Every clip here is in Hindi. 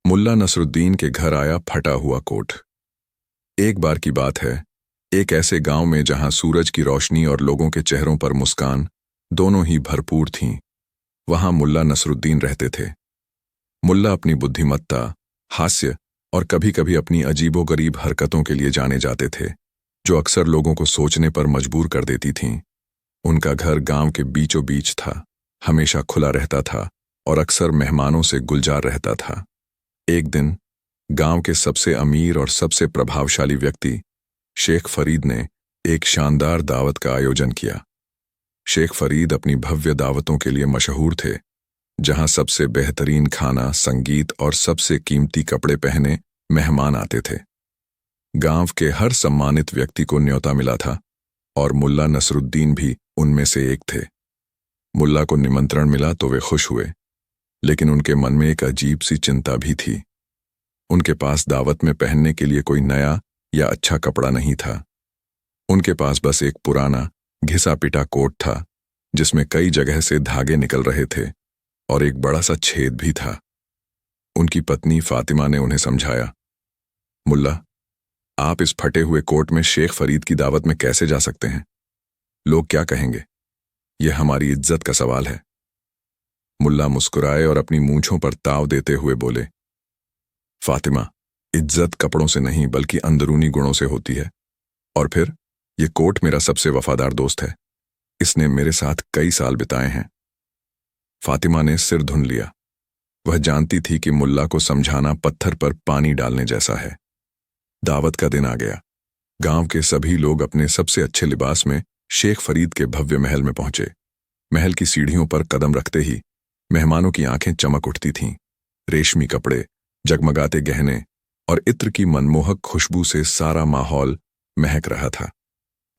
मुल्ला नसरुद्दीन के घर आया फटा हुआ कोट। एक बार की बात है, एक ऐसे गांव में जहां सूरज की रोशनी और लोगों के चेहरों पर मुस्कान दोनों ही भरपूर थीं, वहां मुल्ला नसरुद्दीन रहते थे। मुल्ला अपनी बुद्धिमत्ता, हास्य और कभी-कभी अपनी अजीबोगरीब हरकतों के लिए जाने जाते थे, जो अक्सर लोगों को सोचने पर मजबूर कर देती थीं। उनका घर गांव के बीचों बीच था, हमेशा खुला रहता था और अक्सर मेहमानों से गुलजार रहता था। एक दिन गांव के सबसे अमीर और सबसे प्रभावशाली व्यक्ति शेख फरीद ने एक शानदार दावत का आयोजन किया। शेख फरीद अपनी भव्य दावतों के लिए मशहूर थे, जहां सबसे बेहतरीन खाना, संगीत और सबसे कीमती कपड़े पहने मेहमान आते थे। गांव के हर सम्मानित व्यक्ति को न्योता मिला था और मुल्ला नसरुद्दीन भी उनमें से एक थे। मुल्ला को निमंत्रण मिला तो वे खुश हुए, लेकिन उनके मन में एक अजीब सी चिंता भी थी। उनके पास दावत में पहनने के लिए कोई नया या अच्छा कपड़ा नहीं था। उनके पास बस एक पुराना घिसा पिटा कोट था, जिसमें कई जगह से धागे निकल रहे थे और एक बड़ा सा छेद भी था। उनकी पत्नी फातिमा ने उन्हें समझाया, मुल्ला, आप इस फटे हुए कोट में शेख फरीद की दावत में कैसे जा सकते हैं? लोग क्या कहेंगे? यह हमारी इज्जत का सवाल है। मुल्ला मुस्कुराए और अपनी मूंछों पर ताव देते हुए बोले, फातिमा, इज्जत कपड़ों से नहीं बल्कि अंदरूनी गुणों से होती है। और फिर यह कोट मेरा सबसे वफादार दोस्त है, इसने मेरे साथ कई साल बिताए हैं। फातिमा ने सिर धुन लिया। वह जानती थी कि मुल्ला को समझाना पत्थर पर पानी डालने जैसा है। दावत का दिन आ गया। गांव के सभी लोग अपने सबसे अच्छे लिबास में शेख फरीद के भव्य महल में पहुंचे। महल की सीढ़ियों पर कदम रखते ही मेहमानों की आंखें चमक उठती थीं। रेशमी कपड़े, जगमगाते गहने और इत्र की मनमोहक खुशबू से सारा माहौल महक रहा था।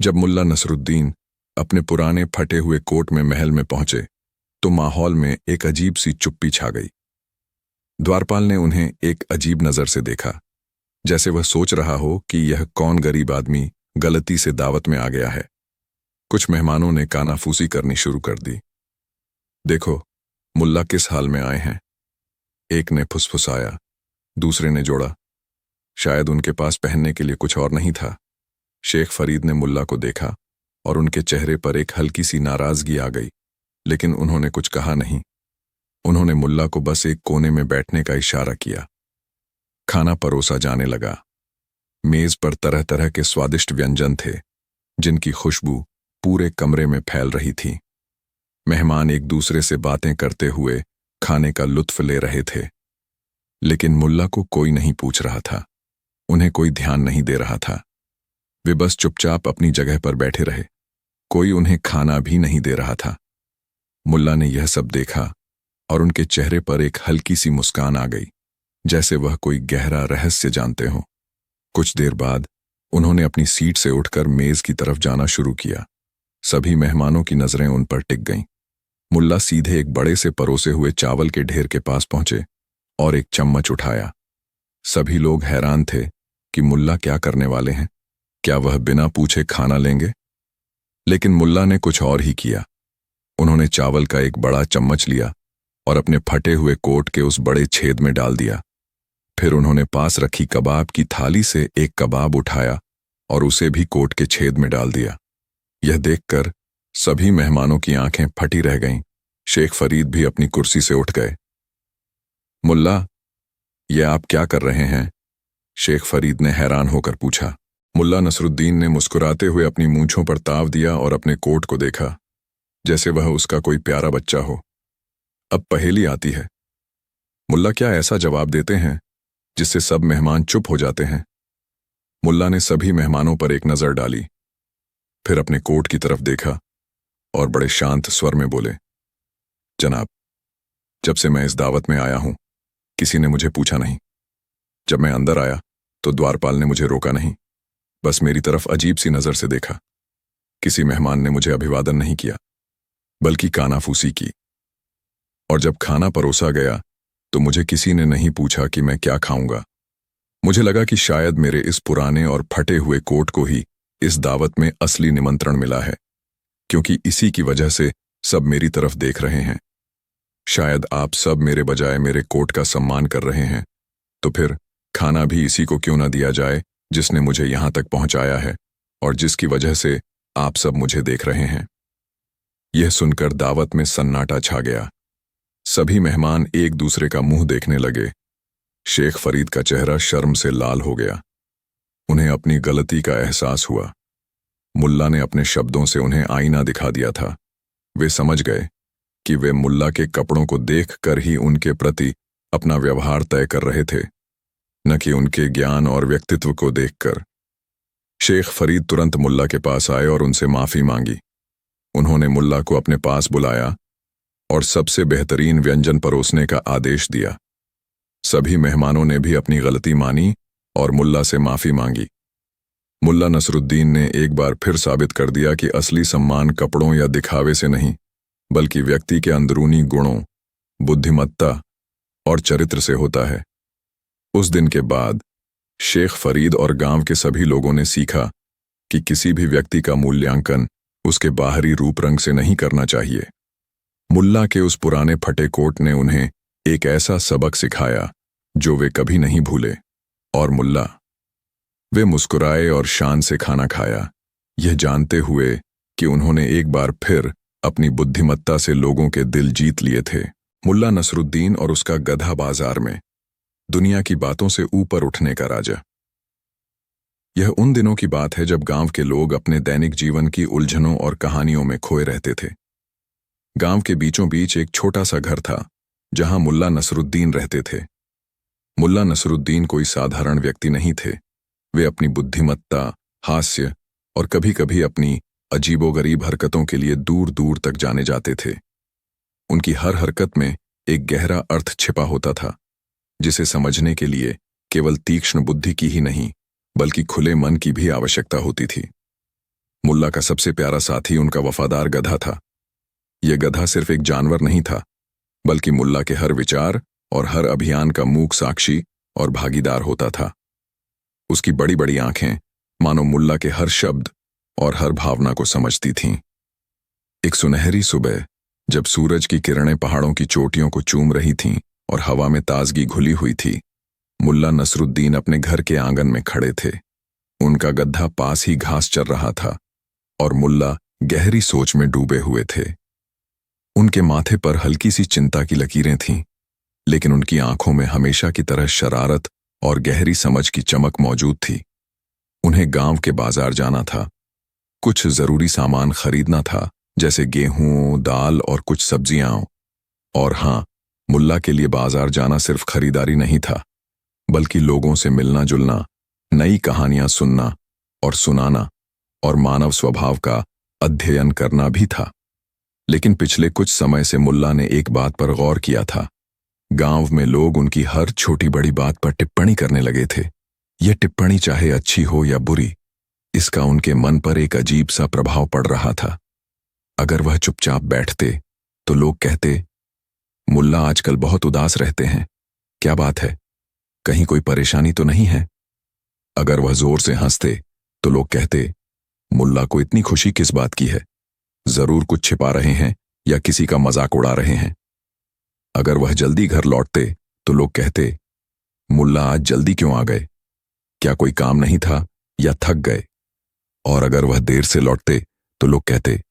जब मुल्ला नसरुद्दीन अपने पुराने फटे हुए कोट में महल में पहुंचे तो माहौल में एक अजीब सी चुप्पी छा गई। द्वारपाल ने उन्हें एक अजीब नजर से देखा, जैसे वह सोच रहा हो कि यह कौन गरीब आदमी गलती से दावत में आ गया है। कुछ मेहमानों ने कानाफूसी करनी शुरू कर दी। देखो, मुल्ला किस हाल में आए हैं। एक ने फुसफुसाया, दूसरे ने जोड़ा, शायद उनके पास पहनने के लिए कुछ और नहीं था। शेख फरीद ने मुल्ला को देखा और उनके चेहरे पर एक हल्की सी नाराजगी आ गई, लेकिन उन्होंने कुछ कहा नहीं। उन्होंने मुल्ला को बस एक कोने में बैठने का इशारा किया। खाना परोसा जाने लगा। मेज पर तरह तरह के स्वादिष्ट व्यंजन थे, जिनकी खुशबू पूरे कमरे में फैल रही थी। मेहमान एक दूसरे से बातें करते हुए खाने का लुत्फ ले रहे थे, लेकिन मुल्ला को कोई नहीं पूछ रहा था। उन्हें कोई ध्यान नहीं दे रहा था। वे बस चुपचाप अपनी जगह पर बैठे रहे। कोई उन्हें खाना भी नहीं दे रहा था। मुल्ला ने यह सब देखा और उनके चेहरे पर एक हल्की सी मुस्कान आ गई, जैसे वह कोई गहरा रहस्य जानते हों। कुछ देर बाद उन्होंने अपनी सीट से उठकर मेज की तरफ जाना शुरू किया। सभी मेहमानों की नजरें उन पर टिक गईं। मुल्ला सीधे एक बड़े से परोसे हुए चावल के ढेर के पास पहुंचे और एक चम्मच उठाया। सभी लोग हैरान थे कि मुल्ला क्या करने वाले हैं। क्या वह बिना पूछे खाना लेंगे? लेकिन मुल्ला ने कुछ और ही किया। उन्होंने चावल का एक बड़ा चम्मच लिया और अपने फटे हुए कोट के उस बड़े छेद में डाल दिया। फिर उन्होंने पास रखी कबाब की थाली से एक कबाब उठाया और उसे भी कोट के छेद में डाल दिया। यह देखकर सभी मेहमानों की आंखें फटी रह गईं। शेख फरीद भी अपनी कुर्सी से उठ गए। मुल्ला, यह आप क्या कर रहे हैं? शेख फरीद ने हैरान होकर पूछा। मुल्ला नसरुद्दीन ने मुस्कुराते हुए अपनी मूंछों पर ताव दिया और अपने कोट को देखा, जैसे वह उसका कोई प्यारा बच्चा हो। अब पहेली आती है। मुल्ला क्या ऐसा जवाब देते हैं जिससे सब मेहमान चुप हो जाते हैं? मुल्ला ने सभी मेहमानों पर एक नजर डाली, फिर अपने कोट की तरफ देखा और बड़े शांत स्वर में बोले, जनाब, जब से मैं इस दावत में आया हूं, किसी ने मुझे पूछा नहीं। जब मैं अंदर आया तो द्वारपाल ने मुझे रोका नहीं, बस मेरी तरफ अजीब सी नजर से देखा। किसी मेहमान ने मुझे अभिवादन नहीं किया, बल्कि कानाफूसी की। और जब खाना परोसा गया तो मुझे किसी ने नहीं पूछा कि मैं क्या खाऊंगा। मुझे लगा कि शायद मेरे इस पुराने और फटे हुए कोट को ही इस दावत में असली निमंत्रण मिला है, क्योंकि इसी की वजह से सब मेरी तरफ देख रहे हैं। शायद आप सब मेरे बजाय मेरे कोट का सम्मान कर रहे हैं तो फिर खाना भी इसी को क्यों ना दिया जाए जिसने मुझे यहां तक पहुंचाया है और जिसकी वजह से आप सब मुझे देख रहे हैं। यह सुनकर दावत में सन्नाटा छा गया। सभी मेहमान एक दूसरे का मुंह देखने लगे। शेख फरीद का चेहरा शर्म से लाल हो गया। उन्हें अपनी गलती का एहसास हुआ। मुल्ला ने अपने शब्दों से उन्हें आईना दिखा दिया था। वे समझ गए कि वे मुल्ला के कपड़ों को देखकर ही उनके प्रति अपना व्यवहार तय कर रहे थे, न कि उनके ज्ञान और व्यक्तित्व को देखकर। शेख फरीद तुरंत मुल्ला के पास आए और उनसे माफी मांगी। उन्होंने मुल्ला को अपने पास बुलाया और सबसे बेहतरीन व्यंजन परोसने का आदेश दिया। सभी मेहमानों ने भी अपनी गलती मानी और मुल्ला से माफी मांगी। मुल्ला नसरुद्दीन ने एक बार फिर साबित कर दिया कि असली सम्मान कपड़ों या दिखावे से नहीं, बल्कि व्यक्ति के अंदरूनी गुणों, बुद्धिमत्ता और चरित्र से होता है। उस दिन के बाद शेख फरीद और गांव के सभी लोगों ने सीखा कि किसी भी व्यक्ति का मूल्यांकन उसके बाहरी रूप रंग से नहीं करना चाहिए। मुल्ला के उस पुराने फटे कोट ने उन्हें एक ऐसा सबक सिखाया जो वे कभी नहीं भूले। और मुल्ला, वे मुस्कुराए और शान से खाना खाया, यह जानते हुए कि उन्होंने एक बार फिर अपनी बुद्धिमत्ता से लोगों के दिल जीत लिए थे। मुल्ला नसरुद्दीन और उसका गधा बाजार में दुनिया की बातों से ऊपर उठने का राजा। यह उन दिनों की बात है जब गांव के लोग अपने दैनिक जीवन की उलझनों और कहानियों में खोए रहते थे। गांव के बीचों बीच एक छोटा सा घर था जहां मुल्ला नसरुद्दीन रहते थे। मुल्ला नसरुद्दीन कोई साधारण व्यक्ति नहीं थे। वे अपनी बुद्धिमत्ता, हास्य और कभी-कभी अपनी अजीबोगरीब हरकतों के लिए दूर दूर तक जाने जाते थे। उनकी हर हरकत में एक गहरा अर्थ छिपा होता था, जिसे समझने के लिए केवल तीक्ष्ण बुद्धि की ही नहीं, बल्कि खुले मन की भी आवश्यकता होती थी। मुल्ला का सबसे प्यारा साथी उनका वफादार गधा था। यह गधा सिर्फ एक जानवर नहीं था, बल्कि मुल्ला के हर विचार और हर अभियान का मूक साक्षी और भागीदार होता था। उसकी बड़ी बड़ी आंखें मानो मुल्ला के हर शब्द और हर भावना को समझती थीं। एक सुनहरी सुबह, जब सूरज की किरणें पहाड़ों की चोटियों को चूम रही थीं और हवा में ताजगी घुली हुई थी, मुल्ला नसरुद्दीन अपने घर के आंगन में खड़े थे। उनका गधा पास ही घास चर रहा था और मुल्ला गहरी सोच में डूबे हुए थे। उनके माथे पर हल्की सी चिंता की लकीरें थीं, लेकिन उनकी आंखों में हमेशा की तरह शरारत और गहरी समझ की चमक मौजूद थी। उन्हें गांव के बाजार जाना था, कुछ जरूरी सामान खरीदना था, जैसे गेहूं, दाल और कुछ सब्जियां। और हां, मुल्ला के लिए बाजार जाना सिर्फ खरीदारी नहीं था, बल्कि लोगों से मिलना जुलना, नई कहानियां सुनना और सुनाना और मानव स्वभाव का अध्ययन करना भी था। लेकिन पिछले कुछ समय से मुल्ला ने एक बात पर गौर किया था। गांव में लोग उनकी हर छोटी बड़ी बात पर टिप्पणी करने लगे थे। यह टिप्पणी चाहे अच्छी हो या बुरी, इसका उनके मन पर एक अजीब सा प्रभाव पड़ रहा था। अगर वह चुपचाप बैठते तो लोग कहते, मुल्ला आजकल बहुत उदास रहते हैं, क्या बात है, कहीं कोई परेशानी तो नहीं है। अगर वह जोर से हंसते तो लोग कहते, मुल्ला को इतनी खुशी किस बात की है, जरूर कुछ छिपा रहे हैं या किसी का मजाक उड़ा रहे हैं। अगर वह जल्दी घर लौटते तो लोग कहते, मुल्ला आज जल्दी क्यों आ गए, क्या कोई काम नहीं था या थक गए। और अगर वह देर से लौटते तो लोग कहते,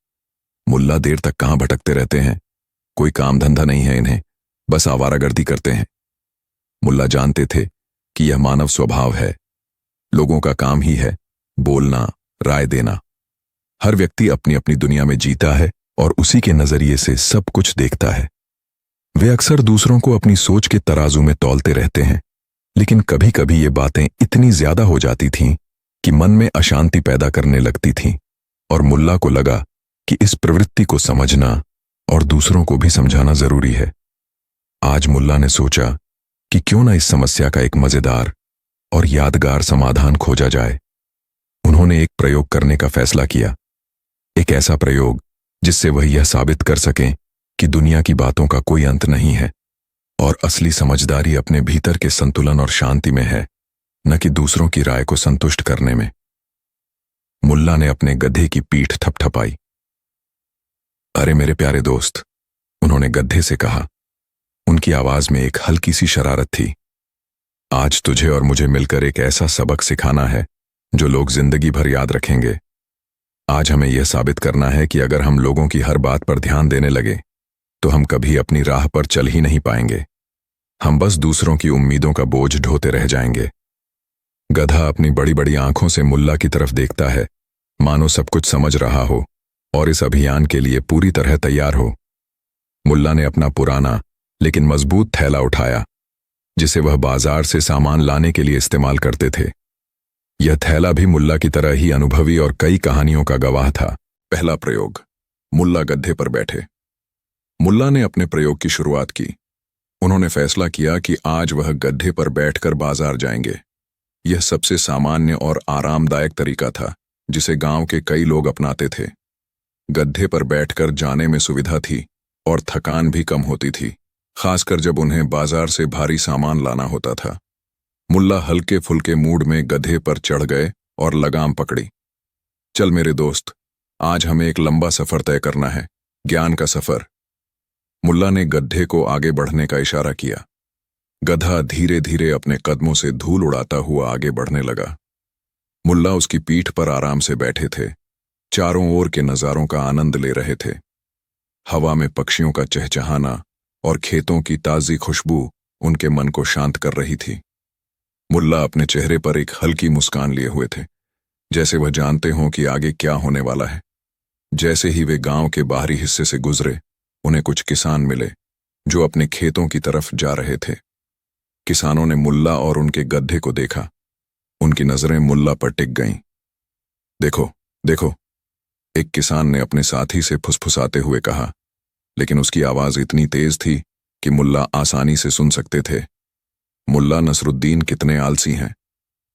मुल्ला देर तक कहां भटकते रहते हैं, कोई काम धंधा नहीं है इन्हें, बस आवारागर्दी करते हैं। मुल्ला जानते थे कि यह मानव स्वभाव है, लोगों का काम ही है बोलना, राय देना। हर व्यक्ति अपनी अपनी दुनिया में जीता है और उसी के नजरिए से सब कुछ देखता है। वे अक्सर दूसरों को अपनी सोच के तराजू में तौलते रहते हैं, लेकिन कभी कभी ये बातें इतनी ज्यादा हो जाती थीं कि मन में अशांति पैदा करने लगती थीं। और मुल्ला को लगा कि इस प्रवृत्ति को समझना और दूसरों को भी समझाना जरूरी है। आज मुल्ला ने सोचा कि क्यों ना इस समस्या का एक मजेदार और यादगार समाधान खोजा जाए। उन्होंने एक प्रयोग करने का फैसला किया, एक ऐसा प्रयोग जिससे वह यह साबित कर सकें कि दुनिया की बातों का कोई अंत नहीं है और असली समझदारी अपने भीतर के संतुलन और शांति में है, न कि दूसरों की राय को संतुष्ट करने में। मुल्ला ने अपने गधे की पीठ थपथपाई। अरे मेरे प्यारे दोस्त, उन्होंने गधे से कहा। उनकी आवाज में एक हल्की सी शरारत थी। आज तुझे और मुझे मिलकर एक ऐसा सबक सिखाना है जो लोग जिंदगी भर याद रखेंगे। आज हमें यह साबित करना है कि अगर हम लोगों की हर बात पर ध्यान देने लगे तो हम कभी अपनी राह पर चल ही नहीं पाएंगे। हम बस दूसरों की उम्मीदों का बोझ ढोते रह जाएंगे। गधा अपनी बड़ी बड़ी आंखों से मुल्ला की तरफ देखता है, मानो सब कुछ समझ रहा हो और इस अभियान के लिए पूरी तरह तैयार हो। मुल्ला ने अपना पुराना लेकिन मजबूत थैला उठाया, जिसे वह बाजार से सामान लाने के लिए इस्तेमाल करते थे। यह थैला भी मुल्ला की तरह ही अनुभवी और कई कहानियों का गवाह था। पहला प्रयोग। मुल्ला गड्ढे पर बैठे। मुल्ला ने अपने प्रयोग की शुरुआत की। उन्होंने फैसला किया कि आज वह गड्ढे पर बैठकर बाजार जाएंगे। यह सबसे सामान्य और आरामदायक तरीका था जिसे गांव के कई लोग अपनाते थे। गड्ढे पर बैठकर जाने में सुविधा थी और थकान भी कम होती थी, खासकर जब उन्हें बाजार से भारी सामान लाना होता था। मुल्ला हल्के फुल्के मूड में गधे पर चढ़ गए और लगाम पकड़ी। चल मेरे दोस्त, आज हमें एक लंबा सफर तय करना है, ज्ञान का सफर। मुल्ला ने गड्ढे को आगे बढ़ने का इशारा किया। गधा धीरे धीरे अपने कदमों से धूल उड़ाता हुआ आगे बढ़ने लगा। मुल्ला उसकी पीठ पर आराम से बैठे थे, चारों ओर के नजारों का आनंद ले रहे थे। हवा में पक्षियों का चहचहाना और खेतों की ताजी खुशबू उनके मन को शांत कर रही थी। मुल्ला अपने चेहरे पर एक हल्की मुस्कान लिए हुए थे, जैसे वह जानते हों कि आगे क्या होने वाला है। जैसे ही वे गांव के बाहरी हिस्से से गुजरे, उन्हें कुछ किसान मिले जो अपने खेतों की तरफ जा रहे थे। किसानों ने मुल्ला और उनके गड्ढे को देखा। उनकी नजरें मुल्ला पर टिक गईं। देखो देखो, एक किसान ने अपने साथी से फुसफुसाते हुए कहा, लेकिन उसकी आवाज इतनी तेज थी कि मुल्ला आसानी से सुन सकते थे। मुल्ला नसरुद्दीन कितने आलसी हैं,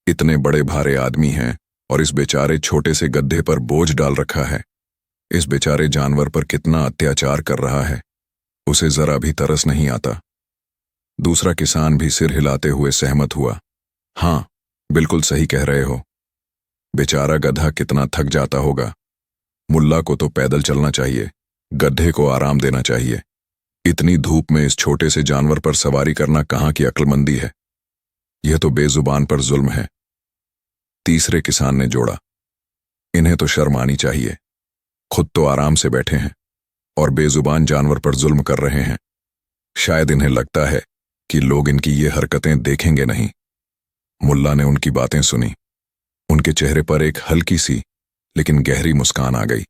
इतने बड़े भारे आदमी हैं और इस बेचारे छोटे से गड्ढे पर बोझ डाल रखा है। इस बेचारे जानवर पर कितना अत्याचार कर रहा है, उसे जरा भी तरस नहीं आता। दूसरा किसान भी सिर हिलाते हुए सहमत हुआ। हाँ, बिल्कुल सही कह रहे हो। बेचारा गधा कितना थक जाता होगा। मुल्ला को तो पैदल चलना चाहिए, गड्ढे को आराम देना चाहिए। इतनी धूप में इस छोटे से जानवर पर सवारी करना कहाँ की अक्लमंदी है। यह तो बेजुबान पर जुल्म है। तीसरे किसान ने जोड़ा, इन्हें तो शर्म आनी चाहिए। खुद तो आराम से बैठे हैं और बेजुबान जानवर पर जुल्म कर रहे हैं। शायद इन्हें लगता है कि लोग इनकी ये हरकतें देखेंगे नहीं। मुल्ला ने उनकी बातें सुनी। उनके चेहरे पर एक हल्की सी लेकिन गहरी मुस्कान आ गई।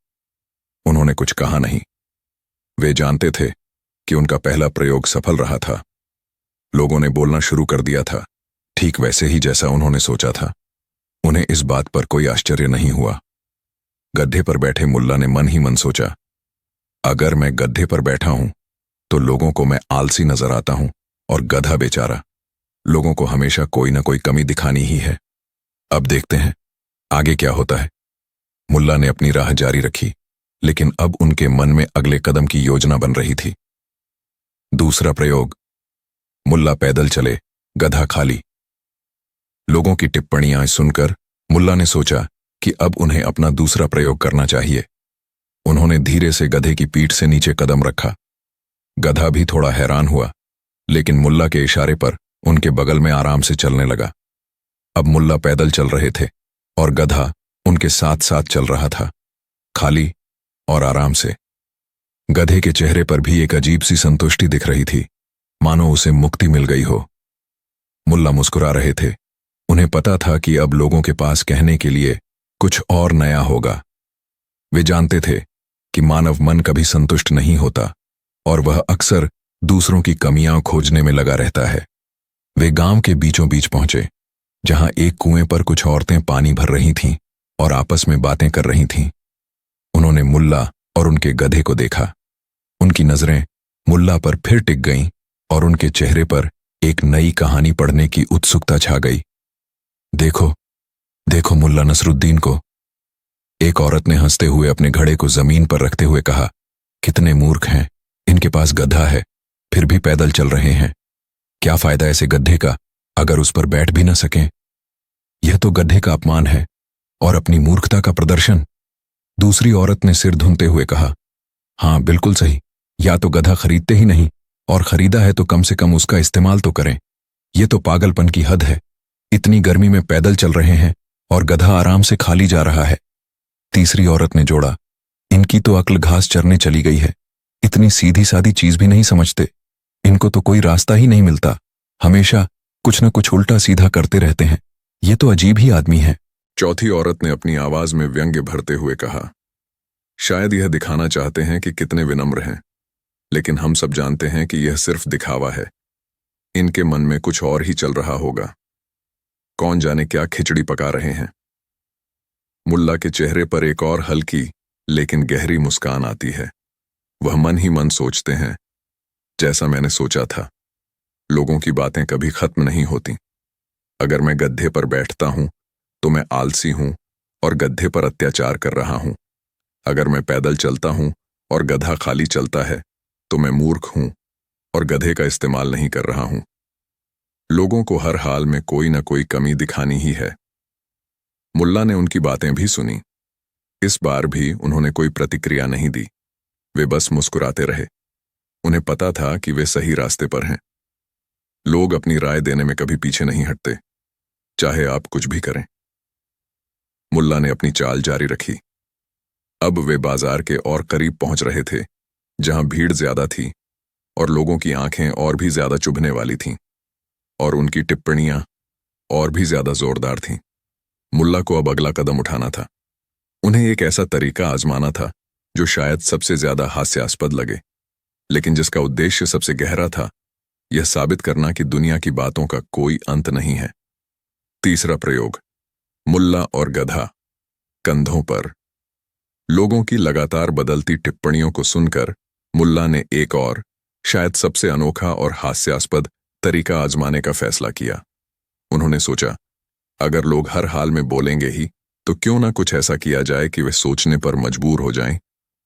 उन्होंने कुछ कहा नहीं। वे जानते थे कि उनका पहला प्रयोग सफल रहा था। लोगों ने बोलना शुरू कर दिया था, ठीक वैसे ही जैसा उन्होंने सोचा था। उन्हें इस बात पर कोई आश्चर्य नहीं हुआ। गड्ढे पर बैठे मुल्ला ने मन ही मन सोचा, अगर मैं गड्ढे पर बैठा हूं तो लोगों को मैं आलसी नजर आता हूं और गधा बेचारा, लोगों को हमेशा कोई ना कोई कमी दिखानी ही है। अब देखते हैं आगे क्या होता है। मुल्ला ने अपनी राह जारी रखी, लेकिन अब उनके मन में अगले कदम की योजना बन रही थी। दूसरा प्रयोग। मुल्ला पैदल चले, गधा खाली। लोगों की टिप्पणियां सुनकर मुल्ला ने सोचा कि अब उन्हें अपना दूसरा प्रयोग करना चाहिए। उन्होंने धीरे से गधे की पीठ से नीचे कदम रखा। गधा भी थोड़ा हैरान हुआ, लेकिन मुल्ला के इशारे पर उनके बगल में आराम से चलने लगा। अब मुल्ला पैदल चल रहे थे और गधा उनके साथ साथ चल रहा था, खाली और आराम से। गधे के चेहरे पर भी एक अजीब सी संतुष्टि दिख रही थी, मानो उसे मुक्ति मिल गई हो। मुल्ला मुस्कुरा रहे थे। उन्हें पता था कि अब लोगों के पास कहने के लिए कुछ और नया होगा। वे जानते थे कि मानव मन कभी संतुष्ट नहीं होता और वह अक्सर दूसरों की कमियां खोजने में लगा रहता है। वे गांव के बीचों बीच पहुंचे, जहां एक कुएं पर कुछ औरतें पानी भर रही थीं और आपस में बातें कर रही थीं। उन्होंने मुल्ला और उनके गधे को देखा। उनकी नजरें मुल्ला पर फिर टिक गईं और उनके चेहरे पर एक नई कहानी पढ़ने की उत्सुकता छा गई। देखो देखो मुल्ला नसरुद्दीन को, एक औरत ने हंसते हुए अपने घड़े को जमीन पर रखते हुए कहा, कितने मूर्ख हैं, इनके पास गधा है फिर भी पैदल चल रहे हैं। क्या फायदा ऐसे गड्ढे का अगर उस पर बैठ भी न सकें। यह तो गड्ढे का अपमान है और अपनी मूर्खता का प्रदर्शन। दूसरी औरत ने सिर धुनते हुए कहा, हाँ बिल्कुल सही, या तो गधा खरीदते ही नहीं और खरीदा है तो कम से कम उसका इस्तेमाल तो करें। ये तो पागलपन की हद है। इतनी गर्मी में पैदल चल रहे हैं और गधा आराम से खाली जा रहा है। तीसरी औरत ने जोड़ा, इनकी तो अक्ल घास चरने चली गई है। इतनी सीधी सादी चीज भी नहीं समझते। इनको तो कोई रास्ता ही नहीं मिलता। हमेशा कुछ न कुछ उल्टा सीधा करते रहते हैं। ये तो अजीब ही आदमी है। चौथी औरत ने अपनी आवाज में व्यंग्य भरते हुए कहा, शायद यह दिखाना चाहते हैं कि कितने विनम्र हैं, लेकिन हम सब जानते हैं कि यह सिर्फ दिखावा है। इनके मन में कुछ और ही चल रहा होगा। कौन जाने क्या खिचड़ी पका रहे हैं। मुल्ला के चेहरे पर एक और हल्की लेकिन गहरी मुस्कान आती है। वह मन ही मन सोचते हैं, जैसा मैंने सोचा था, लोगों की बातें कभी खत्म नहीं होती। अगर मैं गड्ढे पर बैठता हूं तो मैं आलसी हूं और गड्ढे पर अत्याचार कर रहा हूं। अगर मैं पैदल चलता हूं और गधा खाली चलता है तो मैं मूर्ख हूं और गधे का इस्तेमाल नहीं कर रहा हूं। लोगों को हर हाल में कोई न कोई कमी दिखानी ही है। मुल्ला ने उनकी बातें भी सुनी। इस बार भी उन्होंने कोई प्रतिक्रिया नहीं दी। वे बस मुस्कुराते रहे। उन्हें पता था कि वे सही रास्ते पर हैं। लोग अपनी राय देने में कभी पीछे नहीं हटते, चाहे आप कुछ भी करें। मुल्ला ने अपनी चाल जारी रखी। अब वे बाजार के और करीब पहुंच रहे थे, जहां भीड़ ज्यादा थी और लोगों की आंखें और भी ज्यादा चुभने वाली थीं, और उनकी टिप्पणियां और भी ज्यादा जोरदार थीं। मुल्ला को अब अगला कदम उठाना था। उन्हें एक ऐसा तरीका आजमाना था जो शायद सबसे ज्यादा हास्यास्पद लगे, लेकिन जिसका उद्देश्य सबसे गहरा था, यह साबित करना कि दुनिया की बातों का कोई अंत नहीं है। तीसरा प्रयोग, मुल्ला और गधा। कंधों पर। लोगों की लगातार बदलती टिप्पणियों को सुनकर मुल्ला ने एक और, शायद सबसे अनोखा और हास्यास्पद तरीका आजमाने का फैसला किया। उन्होंने सोचा, अगर लोग हर हाल में बोलेंगे ही, तो क्यों ना कुछ ऐसा किया जाए कि वे सोचने पर मजबूर हो जाएं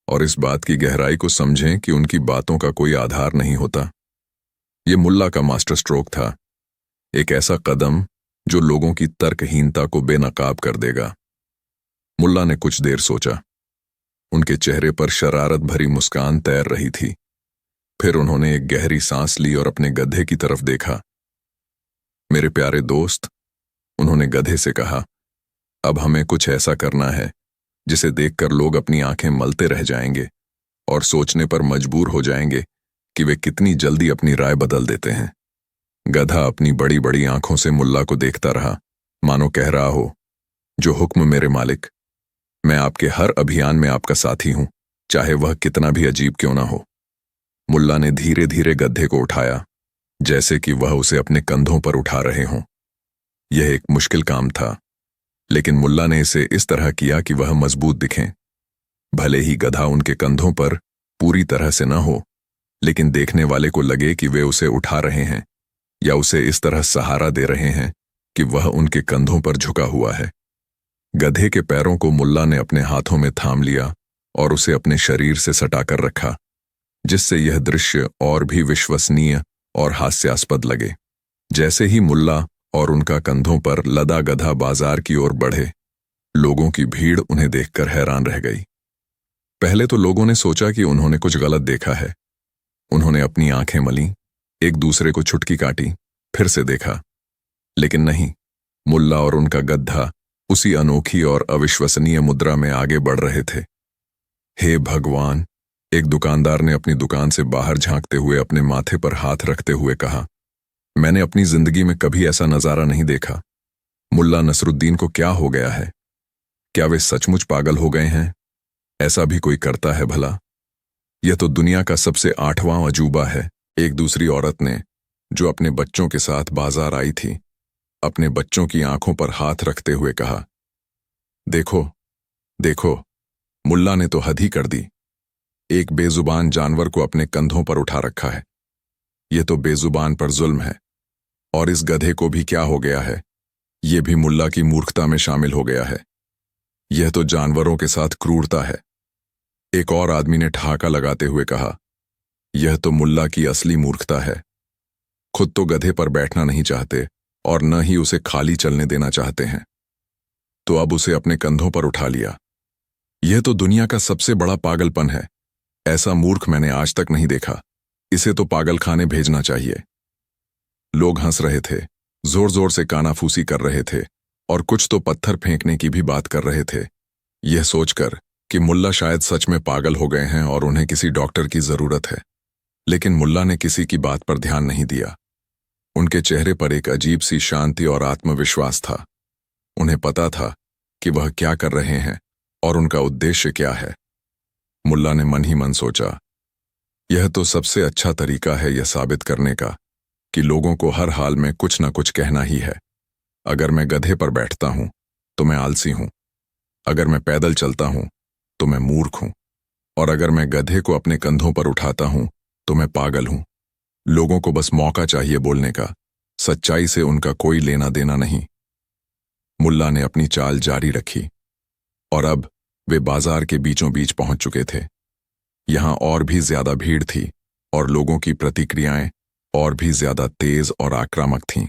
और इस बात की गहराई को समझें कि उनकी बातों का कोई आधार नहीं होता। ये मुल्ला का मास्टर स्ट्रोक था, एक ऐसा कदम जो लोगों की तर्कहीनता को बेनकाब कर देगा। मुल्ला ने कुछ देर सोचा। उनके चेहरे पर शरारत भरी मुस्कान तैर रही थी। फिर उन्होंने एक गहरी सांस ली और अपने गधे की तरफ देखा। मेरे प्यारे दोस्त, उन्होंने गधे से कहा, अब हमें कुछ ऐसा करना है जिसे देखकर लोग अपनी आंखें मलते रह जाएंगे और सोचने पर मजबूर हो जाएंगे कि वे कितनी जल्दी अपनी राय बदल देते हैं। गधा अपनी बड़ी बड़ी आंखों से मुल्ला को देखता रहा, मानो कह रहा हो, जो हुक्म मेरे मालिक। मैं आपके हर अभियान में आपका साथी हूं, चाहे वह कितना भी अजीब क्यों ना हो। मुल्ला ने धीरे धीरे गधे को उठाया, जैसे कि वह उसे अपने कंधों पर उठा रहे हों। यह एक मुश्किल काम था, लेकिन मुल्ला ने इसे इस तरह किया कि वह मजबूत दिखें। भले ही गधा उनके कंधों पर पूरी तरह से न हो, लेकिन देखने वाले को लगे कि वे उसे उठा रहे हैं या उसे इस तरह सहारा दे रहे हैं कि वह उनके कंधों पर झुका हुआ है। गधे के पैरों को मुल्ला ने अपने हाथों में थाम लिया और उसे अपने शरीर से सटाकर रखा, जिससे यह दृश्य और भी विश्वसनीय और हास्यास्पद लगे। जैसे ही मुल्ला और उनका कंधों पर लदा गधा बाजार की ओर बढ़े, लोगों की भीड़ उन्हें देखकर हैरान रह गई। पहले तो लोगों ने सोचा कि उन्होंने कुछ गलत देखा है। उन्होंने अपनी आंखें मलीं, एक दूसरे को छुटकी काटी, फिर से देखा, लेकिन नहीं, मुल्ला और उनका गधा उसी अनोखी और अविश्वसनीय मुद्रा में आगे बढ़ रहे थे। हे भगवान, एक दुकानदार ने अपनी दुकान से बाहर झांकते हुए अपने माथे पर हाथ रखते हुए कहा, मैंने अपनी जिंदगी में कभी ऐसा नजारा नहीं देखा। मुल्ला नसरुद्दीन को क्या हो गया है? क्या वे सचमुच पागल हो गए हैं? ऐसा भी कोई करता है भला? यह तो दुनिया का सबसे 8वां अजूबा है। एक दूसरी औरत ने, जो अपने बच्चों के साथ बाजार आई थी, अपने बच्चों की आंखों पर हाथ रखते हुए कहा, देखो देखो, मुल्ला ने तो हद ही कर दी। एक बेजुबान जानवर को अपने कंधों पर उठा रखा है। यह तो बेजुबान पर जुल्म है। और इस गधे को भी क्या हो गया है? यह भी मुल्ला की मूर्खता में शामिल हो गया है। यह तो जानवरों के साथ क्रूरता है। एक और आदमी ने ठहाका लगाते हुए कहा, यह तो मुल्ला की असली मूर्खता है। खुद तो गधे पर बैठना नहीं चाहते और न ही उसे खाली चलने देना चाहते हैं, तो अब उसे अपने कंधों पर उठा लिया। यह तो दुनिया का सबसे बड़ा पागलपन है। ऐसा मूर्ख मैंने आज तक नहीं देखा। इसे तो पागलखाने भेजना चाहिए। लोग हंस रहे थे, जोर जोर से कानाफूसी कर रहे थे और कुछ तो पत्थर फेंकने की भी बात कर रहे थे, यह सोचकर कि मुल्ला शायद सच में पागल हो गए हैं और उन्हें किसी डॉक्टर की जरूरत है। लेकिन मुल्ला ने किसी की बात पर ध्यान नहीं दिया। उनके चेहरे पर एक अजीब सी शांति और आत्मविश्वास था। उन्हें पता था कि वह क्या कर रहे हैं और उनका उद्देश्य क्या है। मुल्ला ने मन ही मन सोचा, यह तो सबसे अच्छा तरीका है यह साबित करने का कि लोगों को हर हाल में कुछ न कुछ कहना ही है। अगर मैं गधे पर बैठता हूं तो मैं आलसी हूं, अगर मैं पैदल चलता हूं तो मैं मूर्ख हूं, और अगर मैं गधे को अपने कंधों पर उठाता हूं तो मैं पागल हूं। लोगों को बस मौका चाहिए बोलने का, सच्चाई से उनका कोई लेना देना नहीं। मुल्ला ने अपनी चाल जारी रखी और अब वे बाजार के बीचों बीच पहुंच चुके थे। यहां और भी ज्यादा भीड़ थी और लोगों की प्रतिक्रियाएं और भी ज्यादा तेज और आक्रामक थीं।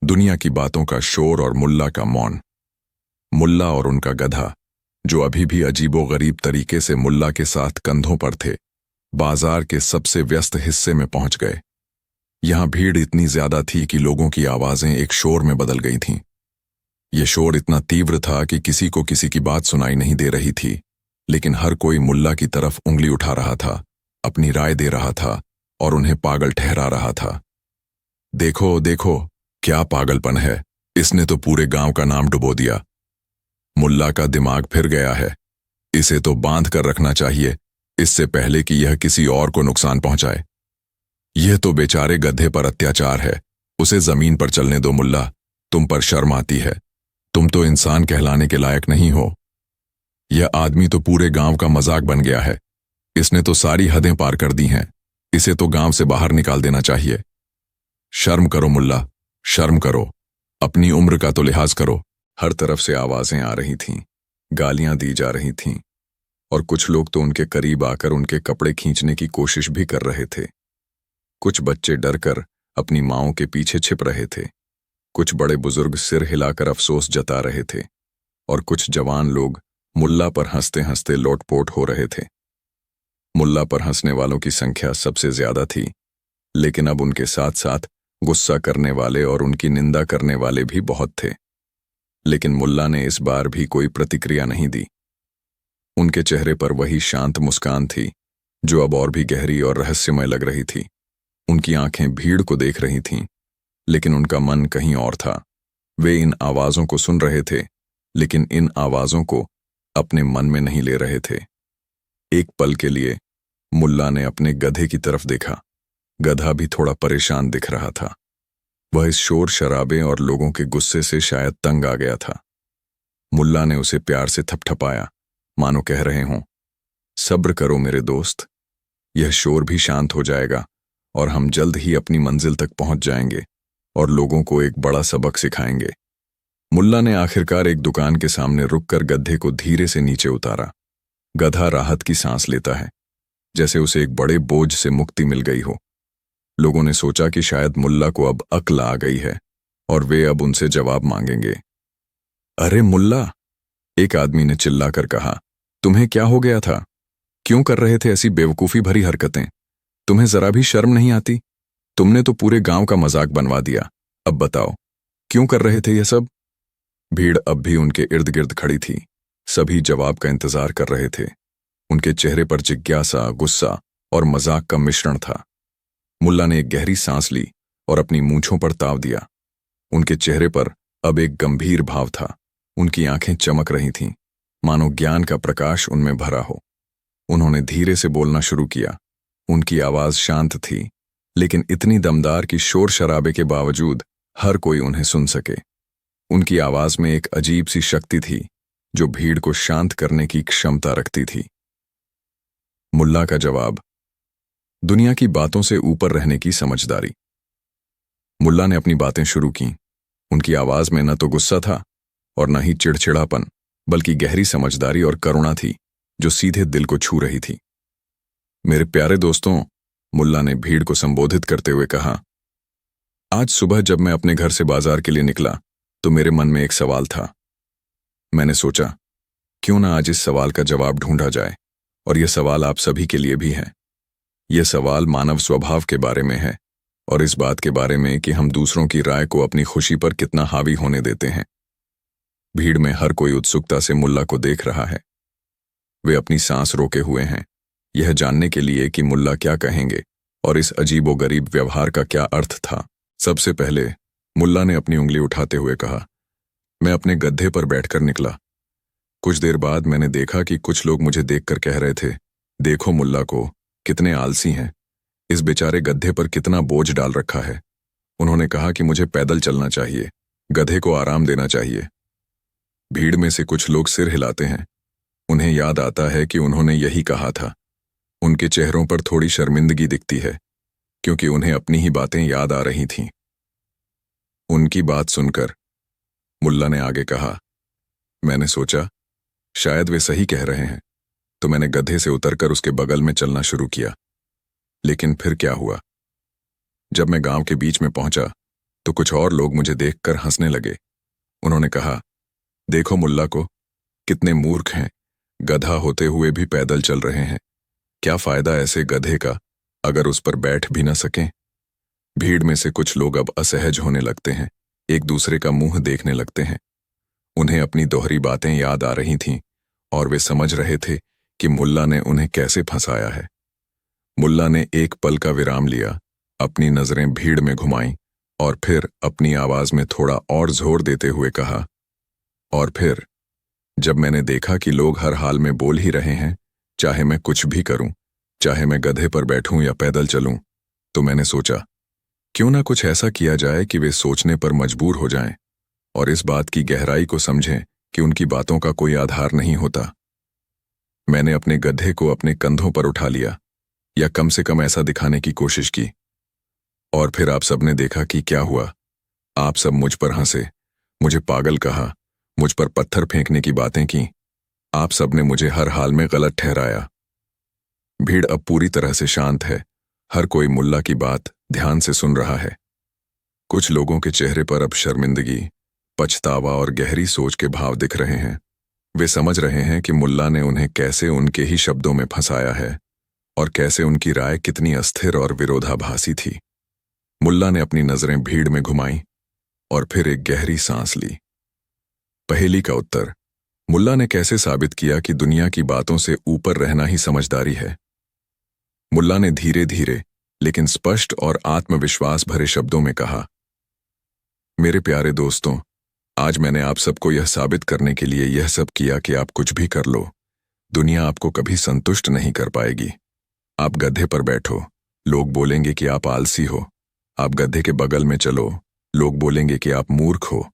दुनिया की बातों का शोर और मुल्ला का मौन। मुल्ला और उनका गधा, जो अभी भी अजीबोगरीब तरीके से मुल्ला के साथ कंधों पर थे, बाजार के सबसे व्यस्त हिस्से में पहुंच गए। यहां भीड़ इतनी ज्यादा थी कि लोगों की आवाजें एक शोर में बदल गई थीं। यह शोर इतना तीव्र था कि किसी को किसी की बात सुनाई नहीं दे रही थी, लेकिन हर कोई मुल्ला की तरफ उंगली उठा रहा था, अपनी राय दे रहा था और उन्हें पागल ठहरा रहा था। देखो देखो, क्या पागलपन है, इसने तो पूरे गांव का नाम डुबो दिया। मुल्ला का दिमाग फिर गया है, इसे तो बांध कर रखना चाहिए, इससे पहले कि यह किसी और को नुकसान पहुंचाए। यह तो बेचारे गधे पर अत्याचार है, उसे जमीन पर चलने दो मुल्ला, तुम पर शर्म आती है, तुम तो इंसान कहलाने के लायक नहीं हो। यह आदमी तो पूरे गांव का मजाक बन गया है, इसने तो सारी हदें पार कर दी हैं, इसे तो गांव से बाहर निकाल देना चाहिए। शर्म करो मुल्ला, शर्म करो, अपनी उम्र का तो लिहाज करो। हर तरफ से आवाजें आ रही थीं, गालियां दी जा रही थीं और कुछ लोग तो उनके करीब आकर उनके कपड़े खींचने की कोशिश भी कर रहे थे। कुछ बच्चे डरकर अपनी माओं के पीछे छिप रहे थे, कुछ बड़े बुजुर्ग सिर हिलाकर अफसोस जता रहे थे और कुछ जवान लोग मुल्ला पर हंसते हंसते लोटपोट हो रहे थे। मुल्ला पर हंसने वालों की संख्या सबसे ज्यादा थी, लेकिन अब उनके साथ साथ गुस्सा करने वाले और उनकी निंदा करने वाले भी बहुत थे। लेकिन मुल्ला ने इस बार भी कोई प्रतिक्रिया नहीं दी। उनके चेहरे पर वही शांत मुस्कान थी जो अब और भी गहरी और रहस्यमय लग रही थी। उनकी आंखें भीड़ को देख रही थीं, लेकिन उनका मन कहीं और था। वे इन आवाजों को सुन रहे थे, लेकिन इन आवाजों को अपने मन में नहीं ले रहे थे। एक पल के लिए मुल्ला ने अपने गधे की तरफ देखा। गधा भी थोड़ा परेशान दिख रहा था। वह इस शोर शराबे और लोगों के गुस्से से शायद तंग आ गया था। मुल्ला ने उसे प्यार से थपथपाया, मानो कह रहे हों, सब्र करो मेरे दोस्त, यह शोर भी शांत हो जाएगा और हम जल्द ही अपनी मंजिल तक पहुंच जाएंगे और लोगों को एक बड़ा सबक सिखाएंगे। मुल्ला ने आखिरकार एक दुकान के सामने रुककर गधे को धीरे से नीचे उतारा। गधा राहत की सांस लेता है, जैसे उसे एक बड़े बोझ से मुक्ति मिल गई हो। लोगों ने सोचा कि शायद मुल्ला को अब अक्ल आ गई है और वे अब उनसे जवाब मांगेंगे। अरे मुल्ला, एक आदमी ने चिल्लाकर कहा, तुम्हें क्या हो गया था? क्यों कर रहे थे ऐसी बेवकूफी भरी हरकतें? तुम्हें जरा भी शर्म नहीं आती? तुमने तो पूरे गांव का मजाक बनवा दिया। अब बताओ, क्यों कर रहे थे यह सब? भीड़ अब भी उनके इर्द गिर्द खड़ी थी। सभी जवाब का इंतजार कर रहे थे। उनके चेहरे पर जिज्ञासा, गुस्सा और मजाक का मिश्रण था। मुल्ला ने एक गहरी सांस ली और अपनी मूंछों पर ताव दिया। उनके चेहरे पर अब एक गंभीर भाव था। उनकी आंखें चमक रही थीं, मानो ज्ञान का प्रकाश उनमें भरा हो। उन्होंने धीरे से बोलना शुरू किया। उनकी आवाज शांत थी, लेकिन इतनी दमदार कि शोर शराबे के बावजूद हर कोई उन्हें सुन सके। उनकी आवाज में एक अजीब सी शक्ति थी जो भीड़ को शांत करने की क्षमता रखती थी। मुल्ला का जवाब, दुनिया की बातों से ऊपर रहने की समझदारी। मुल्ला ने अपनी बातें शुरू की। उनकी आवाज में न तो गुस्सा था और न ही चिड़चिड़ापन, बल्कि गहरी समझदारी और करुणा थी जो सीधे दिल को छू रही थी। मेरे प्यारे दोस्तों, मुल्ला ने भीड़ को संबोधित करते हुए कहा, आज सुबह जब मैं अपने घर से बाजार के लिए निकला तो मेरे मन में एक सवाल था। मैंने सोचा, क्यों ना आज इस सवाल का जवाब ढूंढा जाए, और यह सवाल आप सभी के लिए भी है। यह सवाल मानव स्वभाव के बारे में है और इस बात के बारे में कि हम दूसरों की राय को अपनी खुशी पर कितना हावी होने देते हैं। भीड़ में हर कोई उत्सुकता से मुल्ला को देख रहा है। वे अपनी सांस रोके हुए हैं, यह जानने के लिए कि मुल्ला क्या कहेंगे और इस अजीबोगरीब व्यवहार का क्या अर्थ था। सबसे पहले मुल्ला ने अपनी उंगली उठाते हुए कहा, मैं अपने गड्ढे पर बैठकर निकला। कुछ देर बाद मैंने देखा कि कुछ लोग मुझे देखकर कह रहे थे, देखो मुल्ला को, कितने आलसी हैं, इस बेचारे गड्ढे पर कितना बोझ डाल रखा है। उन्होंने कहा कि मुझे पैदल चलना चाहिए, गधे को आराम देना चाहिए। भीड़ में से कुछ लोग सिर हिलाते हैं। उन्हें याद आता है कि उन्होंने यही कहा था। उनके चेहरों पर थोड़ी शर्मिंदगी दिखती है, क्योंकि उन्हें अपनी ही बातें याद आ रही थीं। उनकी बात सुनकर मुल्ला ने आगे कहा, मैंने सोचा शायद वे सही कह रहे हैं, तो मैंने गधे से उतरकर उसके बगल में चलना शुरू किया। लेकिन फिर क्या हुआ? जब मैं गांव के बीच में पहुंचा तो कुछ और लोग मुझे देखकर हंसने लगे। उन्होंने कहा, देखो मुल्ला को, कितने मूर्ख हैं, गधा होते हुए भी पैदल चल रहे हैं। क्या फायदा ऐसे गधे का अगर उस पर बैठ भी न सकें। भीड़ में से कुछ लोग अब असहज होने लगते हैं, एक दूसरे का मुंह देखने लगते हैं। उन्हें अपनी दोहरी बातें याद आ रही थीं और वे समझ रहे थे कि मुल्ला ने उन्हें कैसे फंसाया है। मुल्ला ने एक पल का विराम लिया, अपनी नजरें भीड़ में घुमाईं और फिर अपनी आवाज में थोड़ा और जोर देते हुए कहा, और फिर जब मैंने देखा कि लोग हर हाल में बोल ही रहे हैं, चाहे मैं कुछ भी करूं, चाहे मैं गधे पर बैठूं या पैदल चलूं, तो मैंने सोचा क्यों ना कुछ ऐसा किया जाए कि वे सोचने पर मजबूर हो जाएं और इस बात की गहराई को समझें कि उनकी बातों का कोई आधार नहीं होता। मैंने अपने गधे को अपने कंधों पर उठा लिया, या कम से कम ऐसा दिखाने की कोशिश की। और फिर आप सबने देखा कि क्या हुआ। आप सब मुझ पर हंसे, मुझे पागल कहा, मुझ पर पत्थर फेंकने की बातें की। आप सबने मुझे हर हाल में गलत ठहराया। भीड़ अब पूरी तरह से शांत है, हर कोई मुल्ला की बात ध्यान से सुन रहा है। कुछ लोगों के चेहरे पर अब शर्मिंदगी, पछतावा और गहरी सोच के भाव दिख रहे हैं। वे समझ रहे हैं कि मुल्ला ने उन्हें कैसे उनके ही शब्दों में फंसाया है और कैसे उनकी राय कितनी अस्थिर और विरोधाभासी थी। मुल्ला ने अपनी नजरें भीड़ में घुमाईं और फिर एक गहरी सांस ली। पहेली का उत्तर, मुल्ला ने कैसे साबित किया कि दुनिया की बातों से ऊपर रहना ही समझदारी है। मुल्ला ने धीरे धीरे लेकिन स्पष्ट और आत्मविश्वास भरे शब्दों में कहा, मेरे प्यारे दोस्तों, आज मैंने आप सबको यह साबित करने के लिए यह सब किया कि आप कुछ भी कर लो, दुनिया आपको कभी संतुष्ट नहीं कर पाएगी। आप गधे पर बैठो, लोग बोलेंगे कि आप आलसी हो। आप गधे के बगल में चलो, लोग बोलेंगे कि आप मूर्ख हो।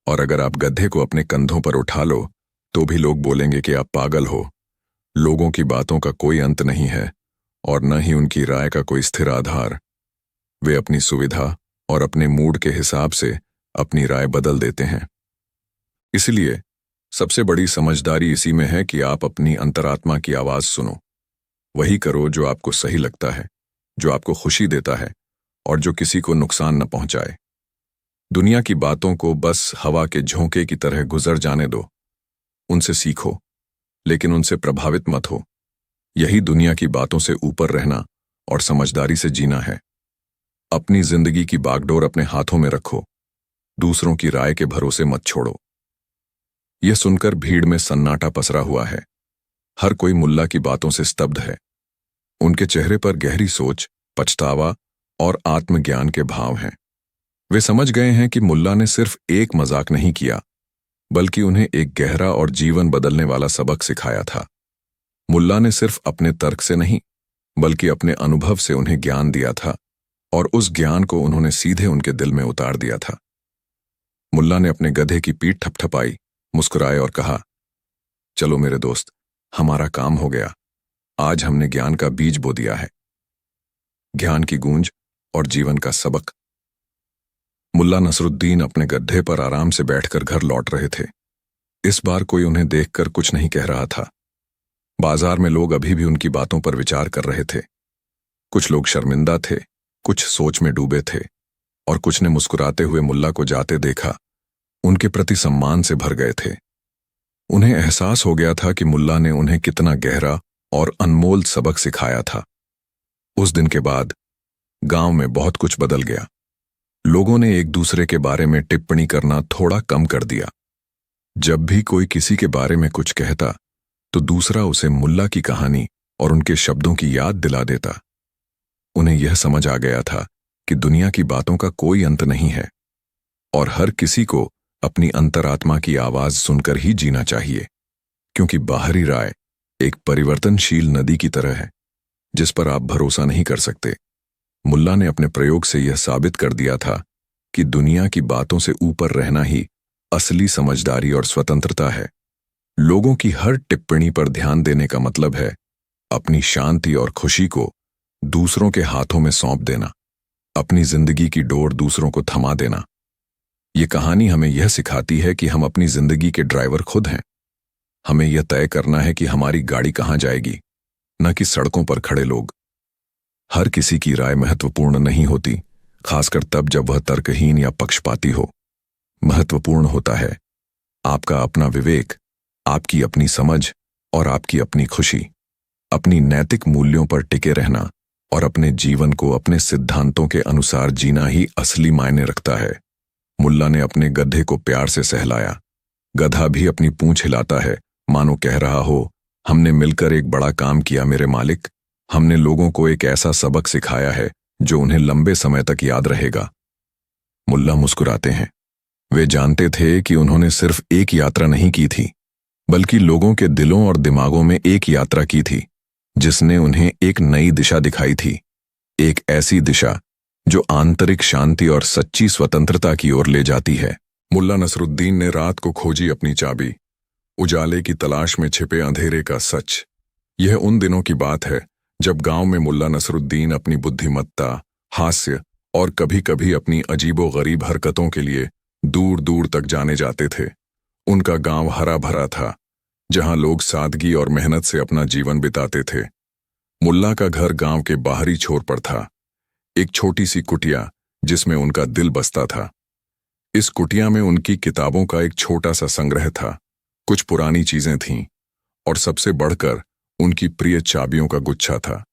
और अगर आप गधे को अपने कंधों पर उठा लो तो भी लोग बोलेंगे कि आप पागल हो। लोगों की बातों का कोई अंत नहीं है और न ही उनकी राय का कोई स्थिर आधार। वे अपनी सुविधा और अपने मूड के हिसाब से अपनी राय बदल देते हैं। इसलिए सबसे बड़ी समझदारी इसी में है कि आप अपनी अंतरात्मा की आवाज सुनो। वही करो जो आपको सही लगता है, जो आपको खुशी देता है और जो किसी को नुकसान न पहुंचाए। दुनिया की बातों को बस हवा के झोंके की तरह गुजर जाने दो। उनसे सीखो, लेकिन उनसे प्रभावित मत हो। यही दुनिया की बातों से ऊपर रहना और समझदारी से जीना है। अपनी जिंदगी की बागडोर अपने हाथों में रखो, दूसरों की राय के भरोसे मत छोड़ो। यह सुनकर भीड़ में सन्नाटा पसरा हुआ है। हर कोई मुल्ला की बातों से स्तब्ध है। उनके चेहरे पर गहरी सोच, पछतावा और आत्मज्ञान के भाव हैं। वे समझ गए हैं कि मुल्ला ने सिर्फ एक मजाक नहीं किया, बल्कि उन्हें एक गहरा और जीवन बदलने वाला सबक सिखाया था। मुल्ला ने सिर्फ अपने तर्क से नहीं, बल्कि अपने अनुभव से उन्हें ज्ञान दिया था और उस ज्ञान को उन्होंने सीधे उनके दिल में उतार दिया था। मुल्ला ने अपने गधे की पीठ थपथपाई, मुस्कुराए और कहा, चलो मेरे दोस्त, हमारा काम हो गया। आज हमने ज्ञान का बीज बो दिया है। ज्ञान की गूंज और जीवन का सबक। मुल्ला नसरुद्दीन अपने गड्ढे पर आराम से बैठकर घर लौट रहे थे। इस बार कोई उन्हें देखकर कुछ नहीं कह रहा था। बाजार में लोग अभी भी उनकी बातों पर विचार कर रहे थे। कुछ लोग शर्मिंदा थे, कुछ सोच में डूबे थे और कुछ ने मुस्कुराते हुए मुल्ला को जाते देखा उनके प्रति सम्मान से भर गए थे। उन्हें एहसास हो गया था कि मुल्ला ने उन्हें कितना गहरा और अनमोल सबक सिखाया था। उस दिन के बाद गांव में बहुत कुछ बदल गया। लोगों ने एक दूसरे के बारे में टिप्पणी करना थोड़ा कम कर दिया। जब भी कोई किसी के बारे में कुछ कहता तो दूसरा उसे मुल्ला की कहानी और उनके शब्दों की याद दिला देता। उन्हें यह समझ आ गया था कि दुनिया की बातों का कोई अंत नहीं है और हर किसी को अपनी अंतरात्मा की आवाज सुनकर ही जीना चाहिए, क्योंकि बाहरी राय एक परिवर्तनशील नदी की तरह है जिस पर आप भरोसा नहीं कर सकते। मुल्ला ने अपने प्रयोग से यह साबित कर दिया था कि दुनिया की बातों से ऊपर रहना ही असली समझदारी और स्वतंत्रता है। लोगों की हर टिप्पणी पर ध्यान देने का मतलब है अपनी शांति और खुशी को दूसरों के हाथों में सौंप देना, अपनी जिंदगी की डोर दूसरों को थमा देना। ये कहानी हमें यह सिखाती है कि हम अपनी जिंदगी के ड्राइवर खुद हैं। हमें यह तय करना है कि हमारी गाड़ी कहाँ जाएगी, न कि सड़कों पर खड़े लोग। हर किसी की राय महत्वपूर्ण नहीं होती, खासकर तब जब वह तर्कहीन या पक्षपाती हो। महत्वपूर्ण होता है आपका अपना विवेक, आपकी अपनी समझ और आपकी अपनी खुशी। अपनी नैतिक मूल्यों पर टिके रहना और अपने जीवन को अपने सिद्धांतों के अनुसार जीना ही असली मायने रखता है। मुल्ला ने अपने गधे को प्यार से सहलाया। गधा भी अपनी पूंछ हिलाता है, मानो कह रहा हो, हमने मिलकर एक बड़ा काम किया मेरे मालिक। हमने लोगों को एक ऐसा सबक सिखाया है जो उन्हें लंबे समय तक याद रहेगा। मुल्ला मुस्कुराते हैं। वे जानते थे कि उन्होंने सिर्फ एक यात्रा नहीं की थी, बल्कि लोगों के दिलों और दिमागों में एक यात्रा की थी जिसने उन्हें एक नई दिशा दिखाई थी। एक ऐसी दिशा जो आंतरिक शांति और सच्ची स्वतंत्रता की ओर ले जाती है। मुल्ला नसरुद्दीन ने रात को खोजी अपनी चाबी, उजाले की तलाश में छिपे अंधेरे का सच। यह उन दिनों की बात है जब गांव में मुल्ला नसरुद्दीन अपनी बुद्धिमत्ता, हास्य और कभी-कभी अपनी अजीबो-गरीब हरकतों के लिए दूर दूर तक जाने जाते थे। उनका गांव हरा भरा था, जहां लोग सादगी और मेहनत से अपना जीवन बिताते थे। मुल्ला का घर गांव के बाहरी छोर पर था, एक छोटी सी कुटिया जिसमें उनका दिल बसता था। इस कुटिया में उनकी किताबों का एक छोटा सा संग्रह था, कुछ पुरानी चीजें थीं और सबसे बढ़कर उनकी प्रिय चाबियों का गुच्छा था,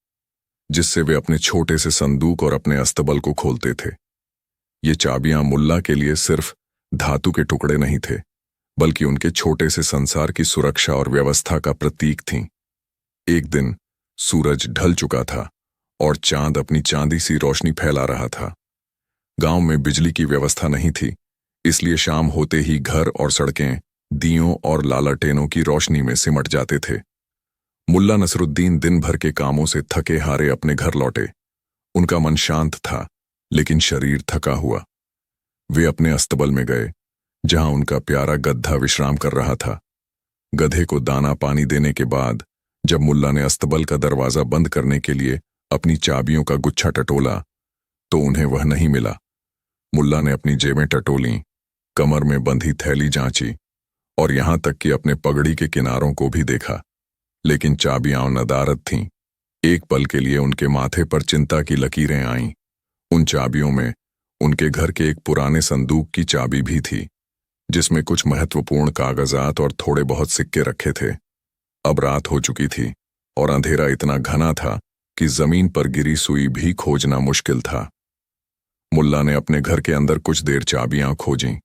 जिससे वे अपने छोटे से संदूक और अपने अस्तबल को खोलते थे। ये चाबियां मुल्ला के लिए सिर्फ धातु के टुकड़े नहीं थे, बल्कि उनके छोटे से संसार की सुरक्षा और व्यवस्था का प्रतीक थीं। एक दिन सूरज ढल चुका था और चांद अपनी चांदी सी रोशनी फैला रहा था। गांव में बिजली की व्यवस्था नहीं थी, इसलिए शाम होते ही घर और सड़कें दियों और लालटेनों की रोशनी में सिमट जाते थे। मुल्ला नसरुद्दीन दिन भर के कामों से थके हारे अपने घर लौटे। उनका मन शांत था, लेकिन शरीर थका हुआ। वे अपने अस्तबल में गए, जहां उनका प्यारा गधा विश्राम कर रहा था। गधे को दाना पानी देने के बाद जब मुल्ला ने अस्तबल का दरवाजा बंद करने के लिए अपनी चाबियों का गुच्छा टटोला, तो उन्हें वह नहीं मिला। मुल्ला ने अपनी जेबें टटोलीं, कमर में बंधी थैली जांची और यहां तक कि अपने पगड़ी के किनारों को भी देखा, लेकिन चाबियां नदारद थीं। एक पल के लिए उनके माथे पर चिंता की लकीरें आईं। उन चाबियों में उनके घर के एक पुराने संदूक की चाबी भी थी, जिसमें कुछ महत्वपूर्ण कागजात और थोड़े बहुत सिक्के रखे थे। अब रात हो चुकी थी और अंधेरा इतना घना था कि जमीन पर गिरी सुई भी खोजना मुश्किल था। मुल्ला ने अपने घर के अंदर कुछ देर चाबियां खोजीं।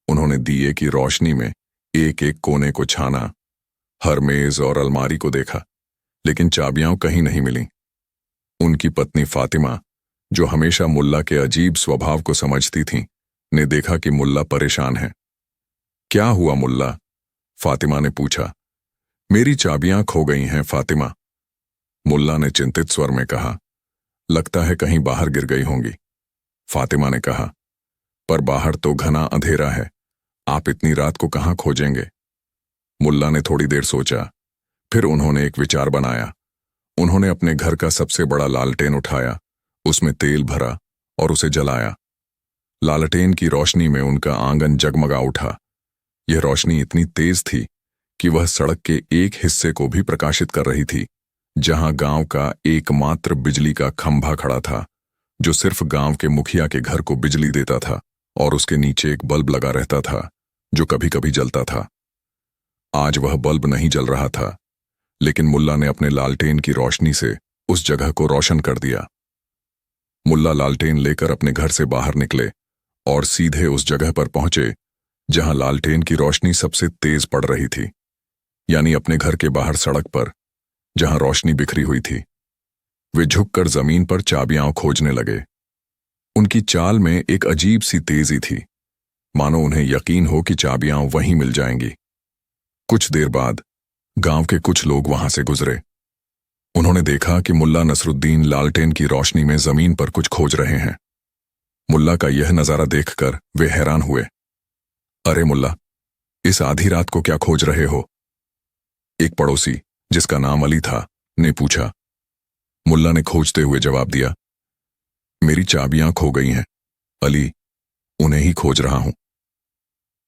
उन्होंने दिए की रोशनी में एक एक कोने को छाना, हर मेज और अलमारी को देखा, लेकिन चाबियां कहीं नहीं मिलीं। उनकी पत्नी फातिमा, जो हमेशा मुल्ला के अजीब स्वभाव को समझती थीं, ने देखा कि मुल्ला परेशान है। क्या हुआ मुल्ला? फातिमा ने पूछा। मेरी चाबियां खो गई हैं फातिमा, मुल्ला ने चिंतित स्वर में कहा। लगता है कहीं बाहर गिर गई होंगी, फातिमा ने कहा। पर बाहर तो घना अंधेरा है, आप इतनी रात को कहां खोजेंगे? मुल्ला ने थोड़ी देर सोचा, फिर उन्होंने एक विचार बनाया। उन्होंने अपने घर का सबसे बड़ा लालटेन उठाया, उसमें तेल भरा और उसे जलाया। लालटेन की रोशनी में उनका आंगन जगमगा उठा। यह रोशनी इतनी तेज थी कि वह सड़क के एक हिस्से को भी प्रकाशित कर रही थी, जहां गांव का एकमात्र बिजली का खंभा खड़ा था, जो सिर्फ गांव के मुखिया के घर को बिजली देता था, और उसके नीचे एक बल्ब लगा रहता था जो कभी कभी जलता था। आज वह बल्ब नहीं जल रहा था, लेकिन मुल्ला ने अपने लालटेन की रोशनी से उस जगह को रोशन कर दिया। मुल्ला लालटेन लेकर अपने घर से बाहर निकले और सीधे उस जगह पर पहुंचे जहां लालटेन की रोशनी सबसे तेज पड़ रही थी, यानी अपने घर के बाहर सड़क पर जहां रोशनी बिखरी हुई थी। वे झुककर जमीन पर चाबियां खोजने लगे। उनकी चाल में एक अजीब सी तेजी थी, मानो उन्हें यकीन हो कि चाबियां वहीं मिल जाएंगी। कुछ देर बाद गांव के कुछ लोग वहां से गुजरे। उन्होंने देखा कि मुल्ला नसरुद्दीन लालटेन की रोशनी में जमीन पर कुछ खोज रहे हैं। मुल्ला का यह नजारा देखकर वे हैरान हुए। अरे मुल्ला, इस आधी रात को क्या खोज रहे हो? एक पड़ोसी जिसका नाम अली था ने पूछा। मुल्ला ने खोजते हुए जवाब दिया, मेरी चाबियां खो गई हैं अली, उन्हें ही खोज रहा हूं।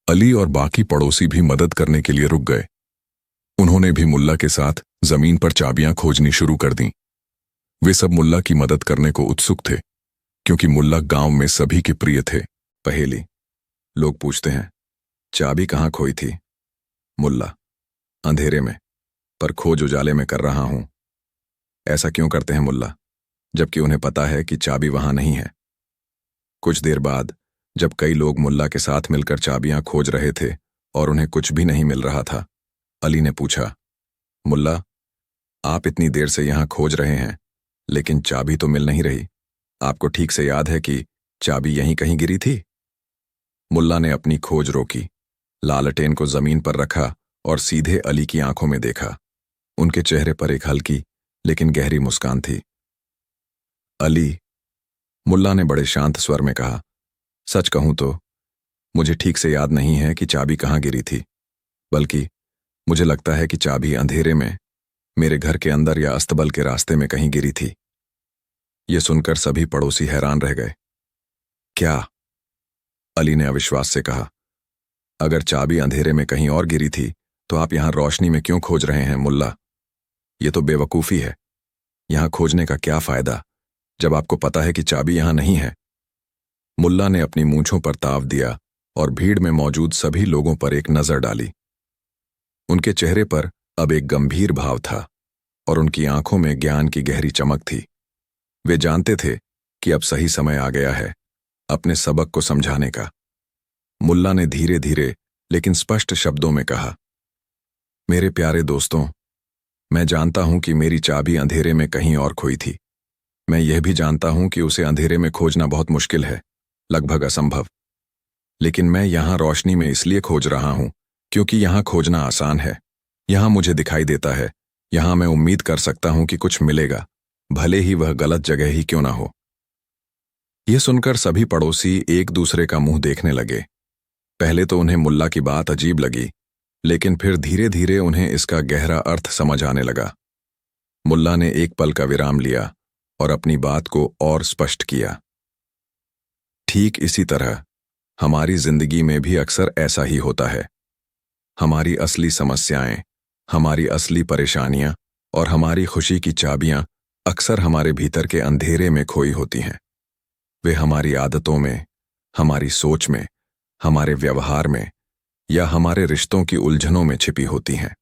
अली और बाकी पड़ोसी भी मदद करने के लिए रुक गए। उन्होंने भी मुल्ला के साथ जमीन पर चाबियां खोजनी शुरू कर दी। वे सब मुल्ला की मदद करने को उत्सुक थे, क्योंकि मुल्ला गांव में सभी के प्रिय थे। पहेली, लोग पूछते हैं, चाबी कहां खोई थी? मुल्ला, अंधेरे में, पर खोज उजाले में कर रहा हूं। ऐसा क्यों करते हैं मुल्ला, जबकि उन्हें पता है कि चाबी वहां नहीं है? कुछ देर बाद जब कई लोग मुल्ला के साथ मिलकर चाबियां खोज रहे थे और उन्हें कुछ भी नहीं मिल रहा था, अली ने पूछा, मुल्ला, आप इतनी देर से यहां खोज रहे हैं, लेकिन चाबी तो मिल नहीं रही। आपको ठीक से याद है कि चाबी यहीं कहीं गिरी थी? मुल्ला ने अपनी खोज रोकी, लालटेन को जमीन पर रखा और सीधे अली की आंखों में देखा। उनके चेहरे पर एक हल्की लेकिन गहरी मुस्कान थी। अली, मुल्ला ने बड़े शांत स्वर में कहा, सच कहूं तो मुझे ठीक से याद नहीं है कि चाबी कहां गिरी थी, बल्कि मुझे लगता है कि चाबी अंधेरे में मेरे घर के अंदर या अस्तबल के रास्ते में कहीं गिरी थी। यह सुनकर सभी पड़ोसी हैरान रह गए। क्या? अली ने अविश्वास से कहा, अगर चाबी अंधेरे में कहीं और गिरी थी तो आप यहां रोशनी में क्यों खोज रहे हैं मुल्ला? यह तो बेवकूफी है। यहां खोजने का क्या फायदा जब आपको पता है कि चाबी यहां नहीं है? मुल्ला ने अपनी मूंछों पर ताव दिया और भीड़ में मौजूद सभी लोगों पर एक नजर डाली। उनके चेहरे पर अब एक गंभीर भाव था और उनकी आंखों में ज्ञान की गहरी चमक थी। वे जानते थे कि अब सही समय आ गया है अपने सबक को समझाने का। मुल्ला ने धीरे धीरे लेकिन स्पष्ट शब्दों में कहा, मेरे प्यारे दोस्तों, मैं जानता हूं कि मेरी चाबी अंधेरे में कहीं और खोई थी। मैं यह भी जानता हूं कि उसे अंधेरे में खोजना बहुत मुश्किल है, लगभग असंभव। लेकिन मैं यहां रोशनी में इसलिए खोज रहा हूं क्योंकि यहां खोजना आसान है। यहां मुझे दिखाई देता है, यहां मैं उम्मीद कर सकता हूं कि कुछ मिलेगा, भले ही वह गलत जगह ही क्यों ना हो। यह सुनकर सभी पड़ोसी एक दूसरे का मुंह देखने लगे। पहले तो उन्हें मुल्ला की बात अजीब लगी, लेकिन फिर धीरे धीरे उन्हें इसका गहरा अर्थ समझ आने लगा। मुल्ला ने एक पल का विराम लिया और अपनी बात को और स्पष्ट किया। ठीक इसी तरह हमारी जिंदगी में भी अक्सर ऐसा ही होता है। हमारी असली समस्याएं, हमारी असली परेशानियां और हमारी खुशी की चाबियां अक्सर हमारे भीतर के अंधेरे में खोई होती हैं। वे हमारी आदतों में, हमारी सोच में, हमारे व्यवहार में या हमारे रिश्तों की उलझनों में छिपी होती हैं।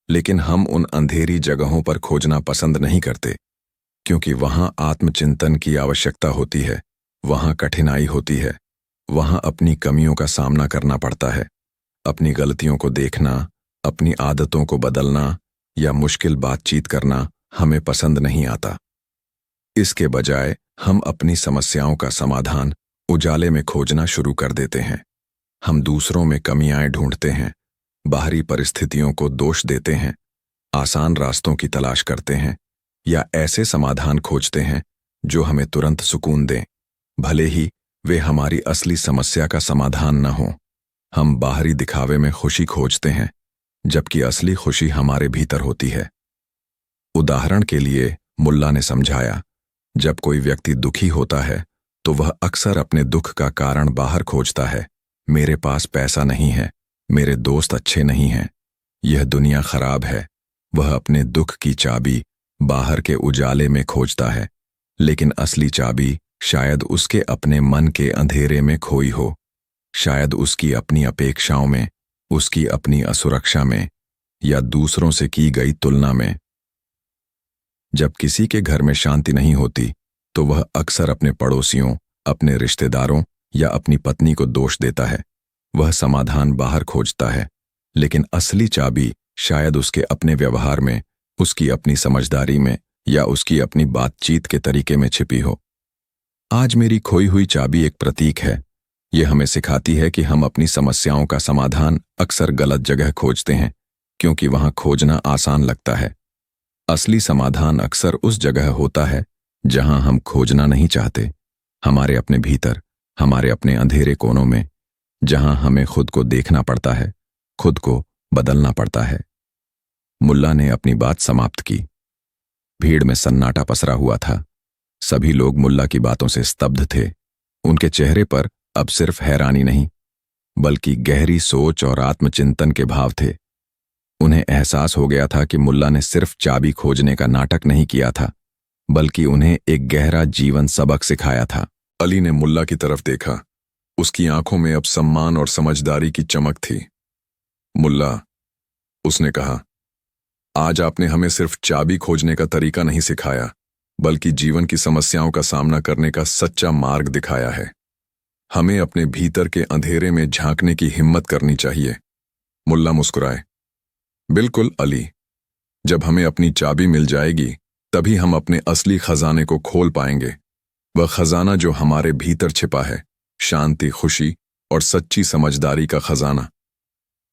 लेकिन हम उन अंधेरी जगहों पर खोजना पसंद नहीं करते, क्योंकि वहां आत्मचिंतन की आवश्यकता होती है, वहां कठिनाई होती है, वहां अपनी कमियों का सामना करना पड़ता है। अपनी गलतियों को देखना, अपनी आदतों को बदलना या मुश्किल बातचीत करना हमें पसंद नहीं आता। इसके बजाय हम अपनी समस्याओं का समाधान उजाले में खोजना शुरू कर देते हैं। हम दूसरों में कमियां ढूंढते हैं, बाहरी परिस्थितियों को दोष देते हैं, आसान रास्तों की तलाश करते हैं या ऐसे समाधान खोजते हैं जो हमें तुरंत सुकून दें, भले ही वे हमारी असली समस्या का समाधान न हों। हम बाहरी दिखावे में खुशी खोजते हैं, जबकि असली खुशी हमारे भीतर होती है। उदाहरण के लिए मुल्ला ने समझाया, जब कोई व्यक्ति दुखी होता है तो वह अक्सर अपने दुख का कारण बाहर खोजता है। मेरे पास पैसा नहीं है, मेरे दोस्त अच्छे नहीं हैं, यह दुनिया खराब है। वह अपने दुख की चाबी बाहर के उजाले में खोजता है, लेकिन असली चाबी शायद उसके अपने मन के अंधेरे में खोई हो, शायद उसकी अपनी अपेक्षाओं में, उसकी अपनी असुरक्षा में या दूसरों से की गई तुलना में। जब किसी के घर में शांति नहीं होती तो वह अक्सर अपने पड़ोसियों, अपने रिश्तेदारों या अपनी पत्नी को दोष देता है। वह समाधान बाहर खोजता है, लेकिन असली चाबी शायद उसके अपने व्यवहार में, उसकी अपनी समझदारी में या उसकी अपनी बातचीत के तरीके में छिपी हो। आज मेरी खोई हुई चाबी एक प्रतीक है। यह हमें सिखाती है कि हम अपनी समस्याओं का समाधान अक्सर गलत जगह खोजते हैं, क्योंकि वहां खोजना आसान लगता है। असली समाधान अक्सर उस जगह होता है जहां हम खोजना नहीं चाहते, हमारे अपने भीतर, हमारे अपने अंधेरे कोनों में, जहां हमें खुद को देखना पड़ता है, खुद को बदलना पड़ता है। मुल्ला ने अपनी बात समाप्त की। भीड़ में सन्नाटा पसरा हुआ था। सभी लोग मुल्ला की बातों से स्तब्ध थे। उनके चेहरे पर अब सिर्फ हैरानी नहीं, बल्कि गहरी सोच और आत्मचिंतन के भाव थे। उन्हें एहसास हो गया था कि मुल्ला ने सिर्फ चाबी खोजने का नाटक नहीं किया था, बल्कि उन्हें एक गहरा जीवन सबक सिखाया था। अली ने मुल्ला की तरफ देखा। उसकी आंखों में अब सम्मान और समझदारी की चमक थी। मुल्ला, उसने कहा, आज आपने हमें सिर्फ चाबी खोजने का तरीका नहीं सिखाया, बल्कि जीवन की समस्याओं का सामना करने का सच्चा मार्ग दिखाया है। हमें अपने भीतर के अंधेरे में झांकने की हिम्मत करनी चाहिए। मुल्ला मुस्कुराए। बिल्कुल अली, जब हमें अपनी चाबी मिल जाएगी, तभी हम अपने असली खजाने को खोल पाएंगे। वह खजाना जो हमारे भीतर छिपा है, शांति, खुशी और सच्ची समझदारी का खजाना।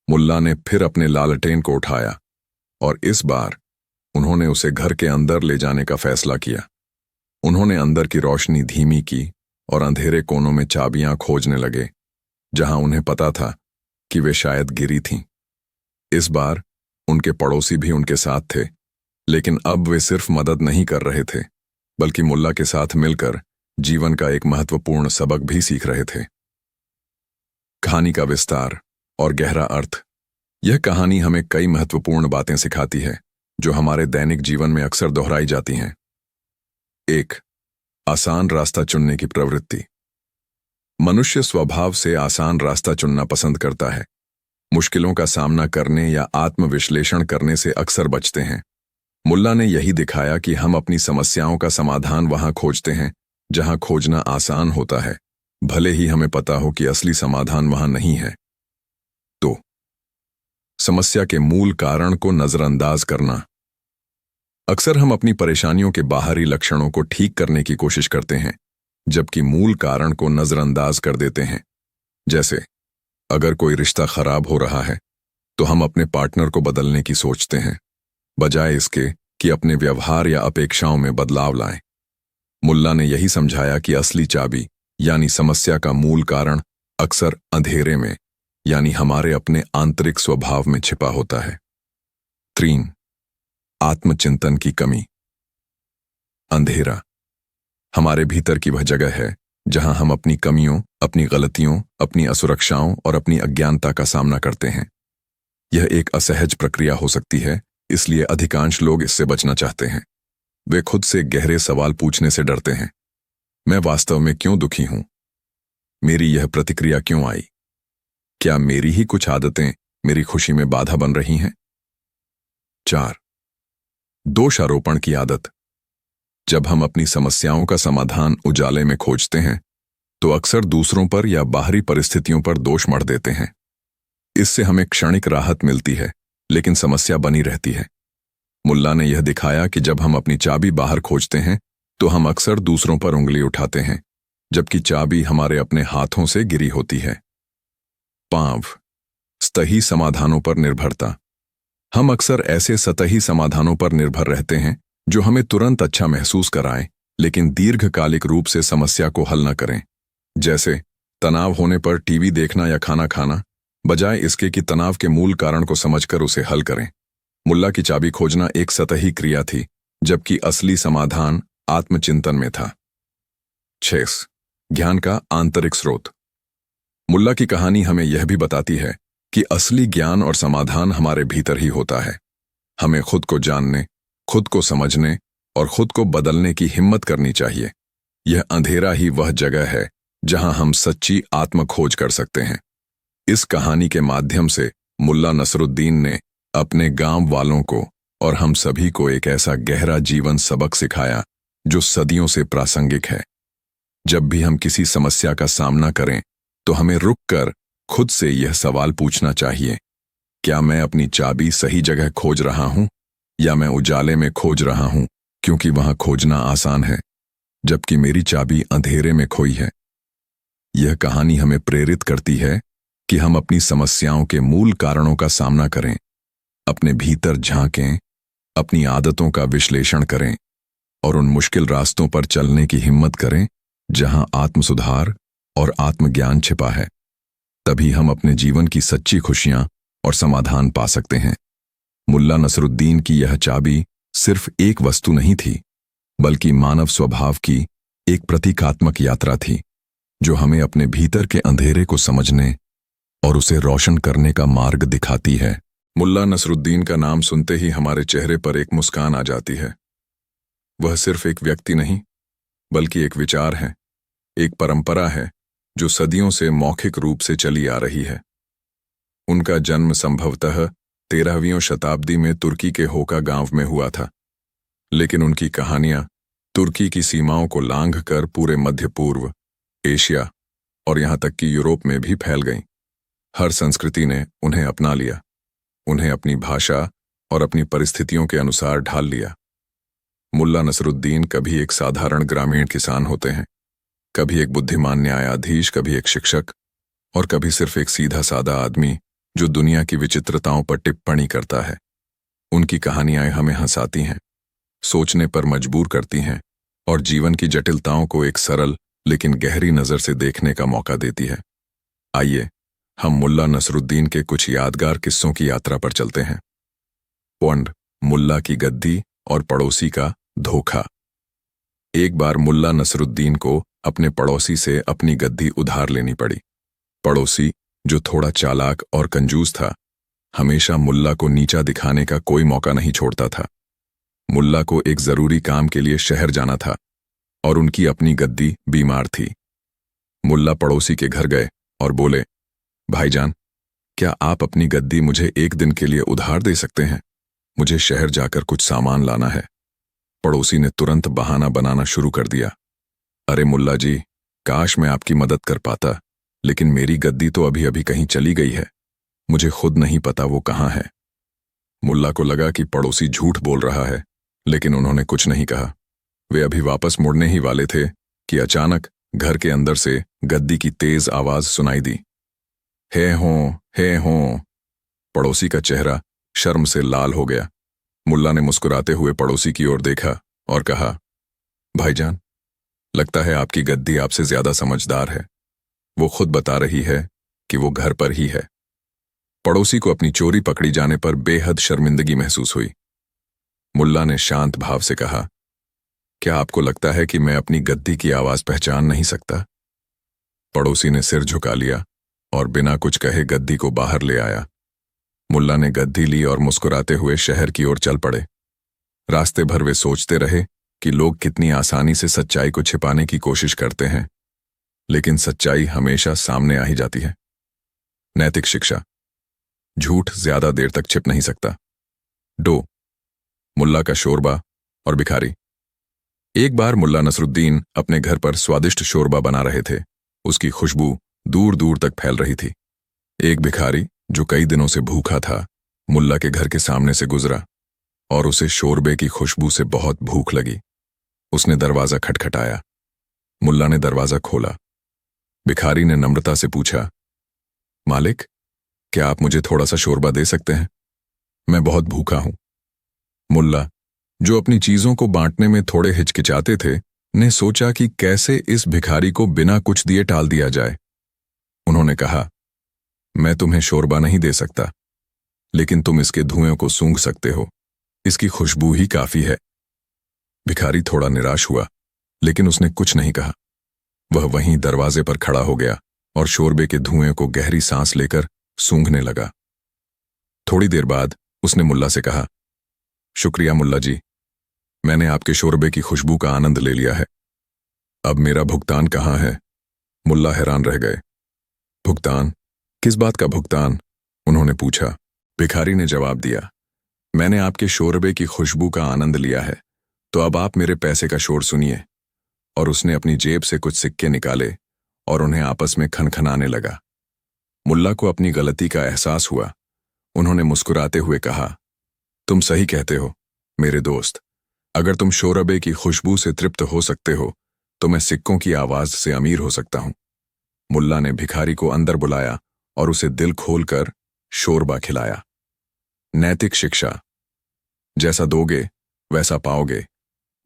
मुल्ला ने फिर अपने लालटेन को उठाया और इस बार उन्होंने उसे घर के अंदर ले जाने का फैसला किया। उन्होंने अंदर की रोशनी धीमी की और अंधेरे कोनों में चाबियां खोजने लगे, जहां उन्हें पता था कि वे शायद गिरी थीं। इस बार उनके पड़ोसी भी उनके साथ थे, लेकिन अब वे सिर्फ मदद नहीं कर रहे थे, बल्कि मुल्ला के साथ मिलकर जीवन का एक महत्वपूर्ण सबक भी सीख रहे थे। कहानी का विस्तार और गहरा अर्थ। यह कहानी हमें कई महत्वपूर्ण बातें सिखाती है, जो हमारे दैनिक जीवन में अक्सर दोहराई जाती हैं। 1. आसान रास्ता चुनने की प्रवृत्ति। मनुष्य स्वभाव से आसान रास्ता चुनना पसंद करता है। मुश्किलों का सामना करने या आत्मविश्लेषण करने से अक्सर बचते हैं। मुल्ला ने यही दिखाया कि हम अपनी समस्याओं का समाधान वहां खोजते हैं जहां खोजना आसान होता है, भले ही हमें पता हो कि असली समाधान वहां नहीं है। 2. समस्या के मूल कारण को नजरअंदाज करना। अक्सर हम अपनी परेशानियों के बाहरी लक्षणों को ठीक करने की कोशिश करते हैं, जबकि मूल कारण को नजरअंदाज कर देते हैं। जैसे, अगर कोई रिश्ता खराब हो रहा है, तो हम अपने पार्टनर को बदलने की सोचते हैं, बजाय इसके कि अपने व्यवहार या अपेक्षाओं में बदलाव लाएं। मुल्ला ने यही समझाया कि असली चाबी यानी समस्या का मूल कारण अक्सर अंधेरे में, यानी हमारे अपने आंतरिक स्वभाव में छिपा होता है। 3. आत्मचिंतन की कमी। अंधेरा हमारे भीतर की वह जगह है जहां हम अपनी कमियों, अपनी गलतियों, अपनी असुरक्षाओं और अपनी अज्ञानता का सामना करते हैं। यह एक असहज प्रक्रिया हो सकती है, इसलिए अधिकांश लोग इससे बचना चाहते हैं। वे खुद से गहरे सवाल पूछने से डरते हैं। मैं वास्तव में क्यों दुखी हूं? मेरी यह प्रतिक्रिया क्यों आई? क्या मेरी ही कुछ आदतें मेरी खुशी में बाधा बन रही हैं? 4. दोषारोपण की आदत। जब हम अपनी समस्याओं का समाधान उजाले में खोजते हैं, तो अक्सर दूसरों पर या बाहरी परिस्थितियों पर दोष मढ़ देते हैं। इससे हमें क्षणिक राहत मिलती है, लेकिन समस्या बनी रहती है। मुल्ला ने यह दिखाया कि जब हम अपनी चाबी बाहर खोजते हैं, तो हम अक्सर दूसरों पर उंगली उठाते हैं, जबकि चाबी हमारे अपने हाथों से गिरी होती है। 5. सतही समाधानों पर निर्भरता। हम अक्सर ऐसे सतही समाधानों पर निर्भर रहते हैं जो हमें तुरंत अच्छा महसूस कराएं, लेकिन दीर्घकालिक रूप से समस्या को हल न करें। जैसे तनाव होने पर टीवी देखना या खाना खाना, बजाय इसके कि तनाव के मूल कारण को समझकर उसे हल करें। मुल्ला की चाबी खोजना एक सतही क्रिया थी, जबकि असली समाधान आत्मचिंतन में था। 6. ज्ञान का आंतरिक स्रोत। मुल्ला की कहानी हमें यह भी बताती है कि असली ज्ञान और समाधान हमारे भीतर ही होता है। हमें खुद को जानने, खुद को समझने और खुद को बदलने की हिम्मत करनी चाहिए। यह अंधेरा ही वह जगह है जहां हम सच्ची आत्म खोज कर सकते हैं। इस कहानी के माध्यम से मुल्ला नसरुद्दीन ने अपने गांव वालों को और हम सभी को एक ऐसा गहरा जीवन सबक सिखाया जो सदियों से प्रासंगिक है। जब भी हम किसी समस्या का सामना करें तो हमें रुककर खुद से यह सवाल पूछना चाहिए, क्या मैं अपनी चाबी सही जगह खोज रहा हूं या मैं उजाले में खोज रहा हूं, क्योंकि वहां खोजना आसान है जबकि मेरी चाबी अंधेरे में खोई है। यह कहानी हमें प्रेरित करती है कि हम अपनी समस्याओं के मूल कारणों का सामना करें, अपने भीतर झांकें, अपनी आदतों का विश्लेषण करें और उन मुश्किल रास्तों पर चलने की हिम्मत करें जहां आत्मसुधार और आत्मज्ञान छिपा है। तभी हम अपने जीवन की सच्ची खुशियां और समाधान पा सकते हैं। मुल्ला नसरुद्दीन की यह चाबी सिर्फ एक वस्तु नहीं थी, बल्कि मानव स्वभाव की एक प्रतीकात्मक यात्रा थी, जो हमें अपने भीतर के अंधेरे को समझने और उसे रोशन करने का मार्ग दिखाती है। मुल्ला नसरुद्दीन का नाम सुनते ही हमारे चेहरे पर एक मुस्कान आ जाती है। वह सिर्फ एक व्यक्ति नहीं, बल्कि एक विचार है, एक परंपरा है जो सदियों से मौखिक रूप से चली आ रही है। उनका जन्म संभवतः 13वीं शताब्दी में तुर्की के होका गांव में हुआ था, लेकिन उनकी कहानियां तुर्की की सीमाओं को लांघकर पूरे मध्य पूर्व, एशिया और यहां तक कि यूरोप में भी फैल गईं। हर संस्कृति ने उन्हें अपना लिया, उन्हें अपनी भाषा और अपनी परिस्थितियों के अनुसार ढाल लिया। मुल्ला नसरुद्दीन कभी एक साधारण ग्रामीण किसान होते हैं, कभी एक बुद्धिमान न्यायाधीश, कभी एक शिक्षक और कभी सिर्फ एक सीधा साधा आदमी जो दुनिया की विचित्रताओं पर टिप्पणी करता है। उनकी कहानियां हमें हंसाती हैं, सोचने पर मजबूर करती हैं और जीवन की जटिलताओं को एक सरल लेकिन गहरी नजर से देखने का मौका देती है। आइए हम मुल्ला नसरुद्दीन के कुछ यादगार किस्सों की यात्रा पर चलते हैं। पौंड, मुल्ला की गद्दी और पड़ोसी का धोखा। एक बार मुल्ला नसरुद्दीन को अपने पड़ोसी से अपनी गद्दी उधार लेनी पड़ी। पड़ोसी, जो थोड़ा चालाक और कंजूस था, हमेशा मुल्ला को नीचा दिखाने का कोई मौका नहीं छोड़ता था। मुल्ला को एक जरूरी काम के लिए शहर जाना था और उनकी अपनी गद्दी बीमार थी। मुल्ला पड़ोसी के घर गए और बोले, भाईजान, क्या आप अपनी गद्दी मुझे एक दिन के लिए उधार दे सकते हैं? मुझे शहर जाकर कुछ सामान लाना है। पड़ोसी ने तुरंत बहाना बनाना शुरू कर दिया। अरे मुल्ला जी, काश मैं आपकी मदद कर पाता, लेकिन मेरी गद्दी तो अभी अभी कहीं चली गई है, मुझे खुद नहीं पता वो कहाँ है। मुल्ला को लगा कि पड़ोसी झूठ बोल रहा है, लेकिन उन्होंने कुछ नहीं कहा। वे अभी वापस मुड़ने ही वाले थे कि अचानक घर के अंदर से गद्दी की तेज आवाज सुनाई दी। हे हों। पड़ोसी का चेहरा शर्म से लाल हो गया। मुल्ला ने मुस्कुराते हुए पड़ोसी की ओर देखा और कहा, भाईजान, लगता है आपकी गद्दी आपसे ज्यादा समझदार है। वो खुद बता रही है कि वो घर पर ही है। पड़ोसी को अपनी चोरी पकड़ी जाने पर बेहद शर्मिंदगी महसूस हुई। मुल्ला ने शांत भाव से कहा, क्या आपको लगता है कि मैं अपनी गद्दी की आवाज पहचान नहीं सकता? पड़ोसी ने सिर झुका लिया और बिना कुछ कहे गद्दी को बाहर ले आया। मुल्ला ने गद्दी ली और मुस्कुराते हुए शहर की ओर चल पड़े। रास्ते भर वे सोचते रहे कि लोग कितनी आसानी से सच्चाई को छिपाने की कोशिश करते हैं, लेकिन सच्चाई हमेशा सामने आ ही जाती है। नैतिक शिक्षा, झूठ ज्यादा देर तक छिप नहीं सकता। डो, मुल्ला का शोरबा और भिखारी। एक बार मुल्ला नसरुद्दीन अपने घर पर स्वादिष्ट शोरबा बना रहे थे। उसकी खुशबू दूर दूर तक फैल रही थी। एक भिखारी, जो कई दिनों से भूखा था, मुल्ला के घर के सामने से गुजरा और उसे शोरबे की खुशबू से बहुत भूख लगी। उसने दरवाजा खटखटाया। मुल्ला ने दरवाजा खोला। भिखारी ने नम्रता से पूछा, मालिक, क्या आप मुझे थोड़ा सा शोरबा दे सकते हैं? मैं बहुत भूखा हूं। मुल्ला, जो अपनी चीजों को बांटने में थोड़े हिचकिचाते थे, ने सोचा कि कैसे इस भिखारी को बिना कुछ दिए टाल दिया जाए। उन्होंने कहा, मैं तुम्हें शोरबा नहीं दे सकता, लेकिन तुम इसके धुएं को सूंघ सकते हो। इसकी खुशबू ही काफी है। भिखारी थोड़ा निराश हुआ, लेकिन उसने कुछ नहीं कहा। वह वहीं दरवाजे पर खड़ा हो गया और शोरबे के धुएं को गहरी सांस लेकर सूंघने लगा। थोड़ी देर बाद उसने मुल्ला से कहा, शुक्रिया मुल्ला जी, मैंने आपके शोरबे की खुशबू का आनंद ले लिया है। अब मेरा भुगतान कहाँ है? मुल्ला हैरान रह गए। भुगतान? किस बात का भुगतान? उन्होंने पूछा। भिखारी ने जवाब दिया, मैंने आपके शोरबे की खुशबू का आनंद लिया है तो अब आप मेरे पैसे का शोर सुनिए। और उसने अपनी जेब से कुछ सिक्के निकाले और उन्हें आपस में खनखनाने लगा। मुल्ला को अपनी गलती का एहसास हुआ। उन्होंने मुस्कुराते हुए कहा, तुम सही कहते हो मेरे दोस्त। अगर तुम शोरबे की खुशबू से तृप्त हो सकते हो तो मैं सिक्कों की आवाज से अमीर हो सकता हूं। मुल्ला ने भिखारी को अंदर बुलाया और उसे दिल खोलकर शोरबा खिलाया। नैतिक शिक्षा। जैसा दोगे वैसा पाओगे।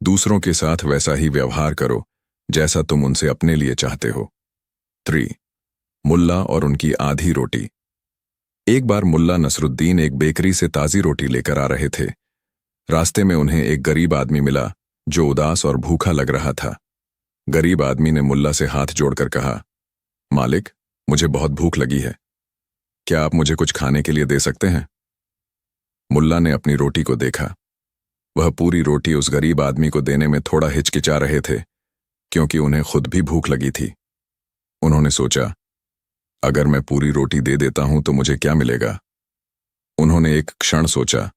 दूसरों के साथ वैसा ही व्यवहार करो जैसा तुम उनसे अपने लिए चाहते हो। 3. मुल्ला और उनकी आधी रोटी। एक बार मुल्ला नसरुद्दीन एक बेकरी से ताजी रोटी लेकर आ रहे थे। रास्ते में उन्हें एक गरीब आदमी मिला जो उदास और भूखा लग रहा था। गरीब आदमी ने मुल्ला से हाथ जोड़कर कहा, मालिक, मुझे बहुत भूख लगी है। क्या आप मुझे कुछ खाने के लिए दे सकते हैं? मुल्ला ने अपनी रोटी को देखा। वह पूरी रोटी उस गरीब आदमी को देने में थोड़ा हिचकिचा रहे थे क्योंकि उन्हें खुद भी भूख लगी थी। उन्होंने सोचा, अगर मैं पूरी रोटी दे देता हूं तो मुझे क्या मिलेगा? उन्होंने एक क्षण सोचा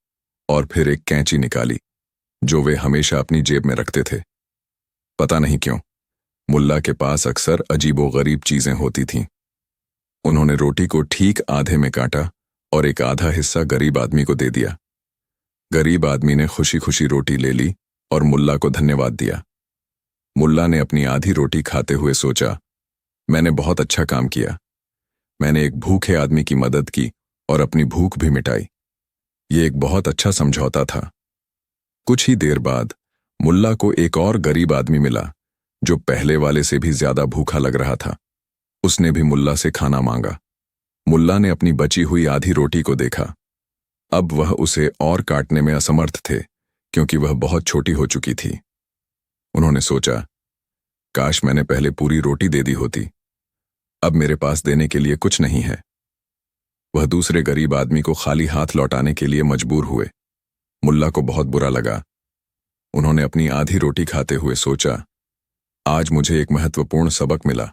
और फिर एक कैंची निकाली जो वे हमेशा अपनी जेब में रखते थे। पता नहीं क्यों मुल्ला के पास अक्सर अजीबोगरीब चीजें होती थीं। उन्होंने रोटी को ठीक आधे में काटा और एक आधा हिस्सा गरीब आदमी को दे दिया। गरीब आदमी ने खुशी खुशी रोटी ले ली और मुल्ला को धन्यवाद दिया। मुल्ला ने अपनी आधी रोटी खाते हुए सोचा, मैंने बहुत अच्छा काम किया। मैंने एक भूखे आदमी की मदद की और अपनी भूख भी मिटाई। ये एक बहुत अच्छा समझौता था। कुछ ही देर बाद मुल्ला को एक और गरीब आदमी मिला जो पहले वाले से भी ज्यादा भूखा लग रहा था। उसने भी मुल्ला से खाना मांगा। मुल्ला ने अपनी बची हुई आधी रोटी को देखा। अब वह उसे और काटने में असमर्थ थे क्योंकि वह बहुत छोटी हो चुकी थी। उन्होंने सोचा, काश मैंने पहले पूरी रोटी दे दी होती। अब मेरे पास देने के लिए कुछ नहीं है। वह दूसरे गरीब आदमी को खाली हाथ लौटाने के लिए मजबूर हुए। मुल्ला को बहुत बुरा लगा। उन्होंने अपनी आधी रोटी खाते हुए सोचा, आज मुझे एक महत्वपूर्ण सबक मिला।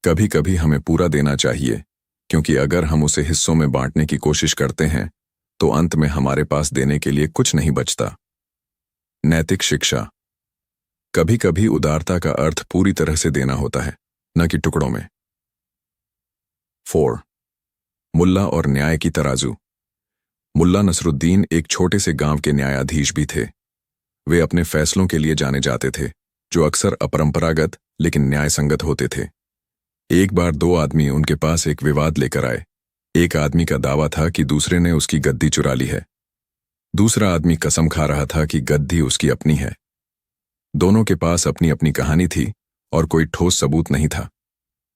कभी कभी हमें पूरा देना चाहिए क्योंकि अगर हम उसे हिस्सों में बांटने की कोशिश करते हैं तो अंत में हमारे पास देने के लिए कुछ नहीं बचता। नैतिक शिक्षा। कभी कभी उदारता का अर्थ पूरी तरह से देना होता है, न कि टुकड़ों में। 4. मुल्ला और न्याय की तराजू। मुल्ला नसरुद्दीन एक छोटे से गांव के न्यायाधीश भी थे। वे अपने फैसलों के लिए जाने जाते थे जो अक्सर अपरंपरागत लेकिन न्यायसंगत होते थे। एक बार 2 आदमी उनके पास एक विवाद लेकर आए। एक आदमी का दावा था कि दूसरे ने उसकी गद्दी चुरा ली है। दूसरा आदमी कसम खा रहा था कि गद्दी उसकी अपनी है। दोनों के पास अपनी अपनी कहानी थी और कोई ठोस सबूत नहीं था।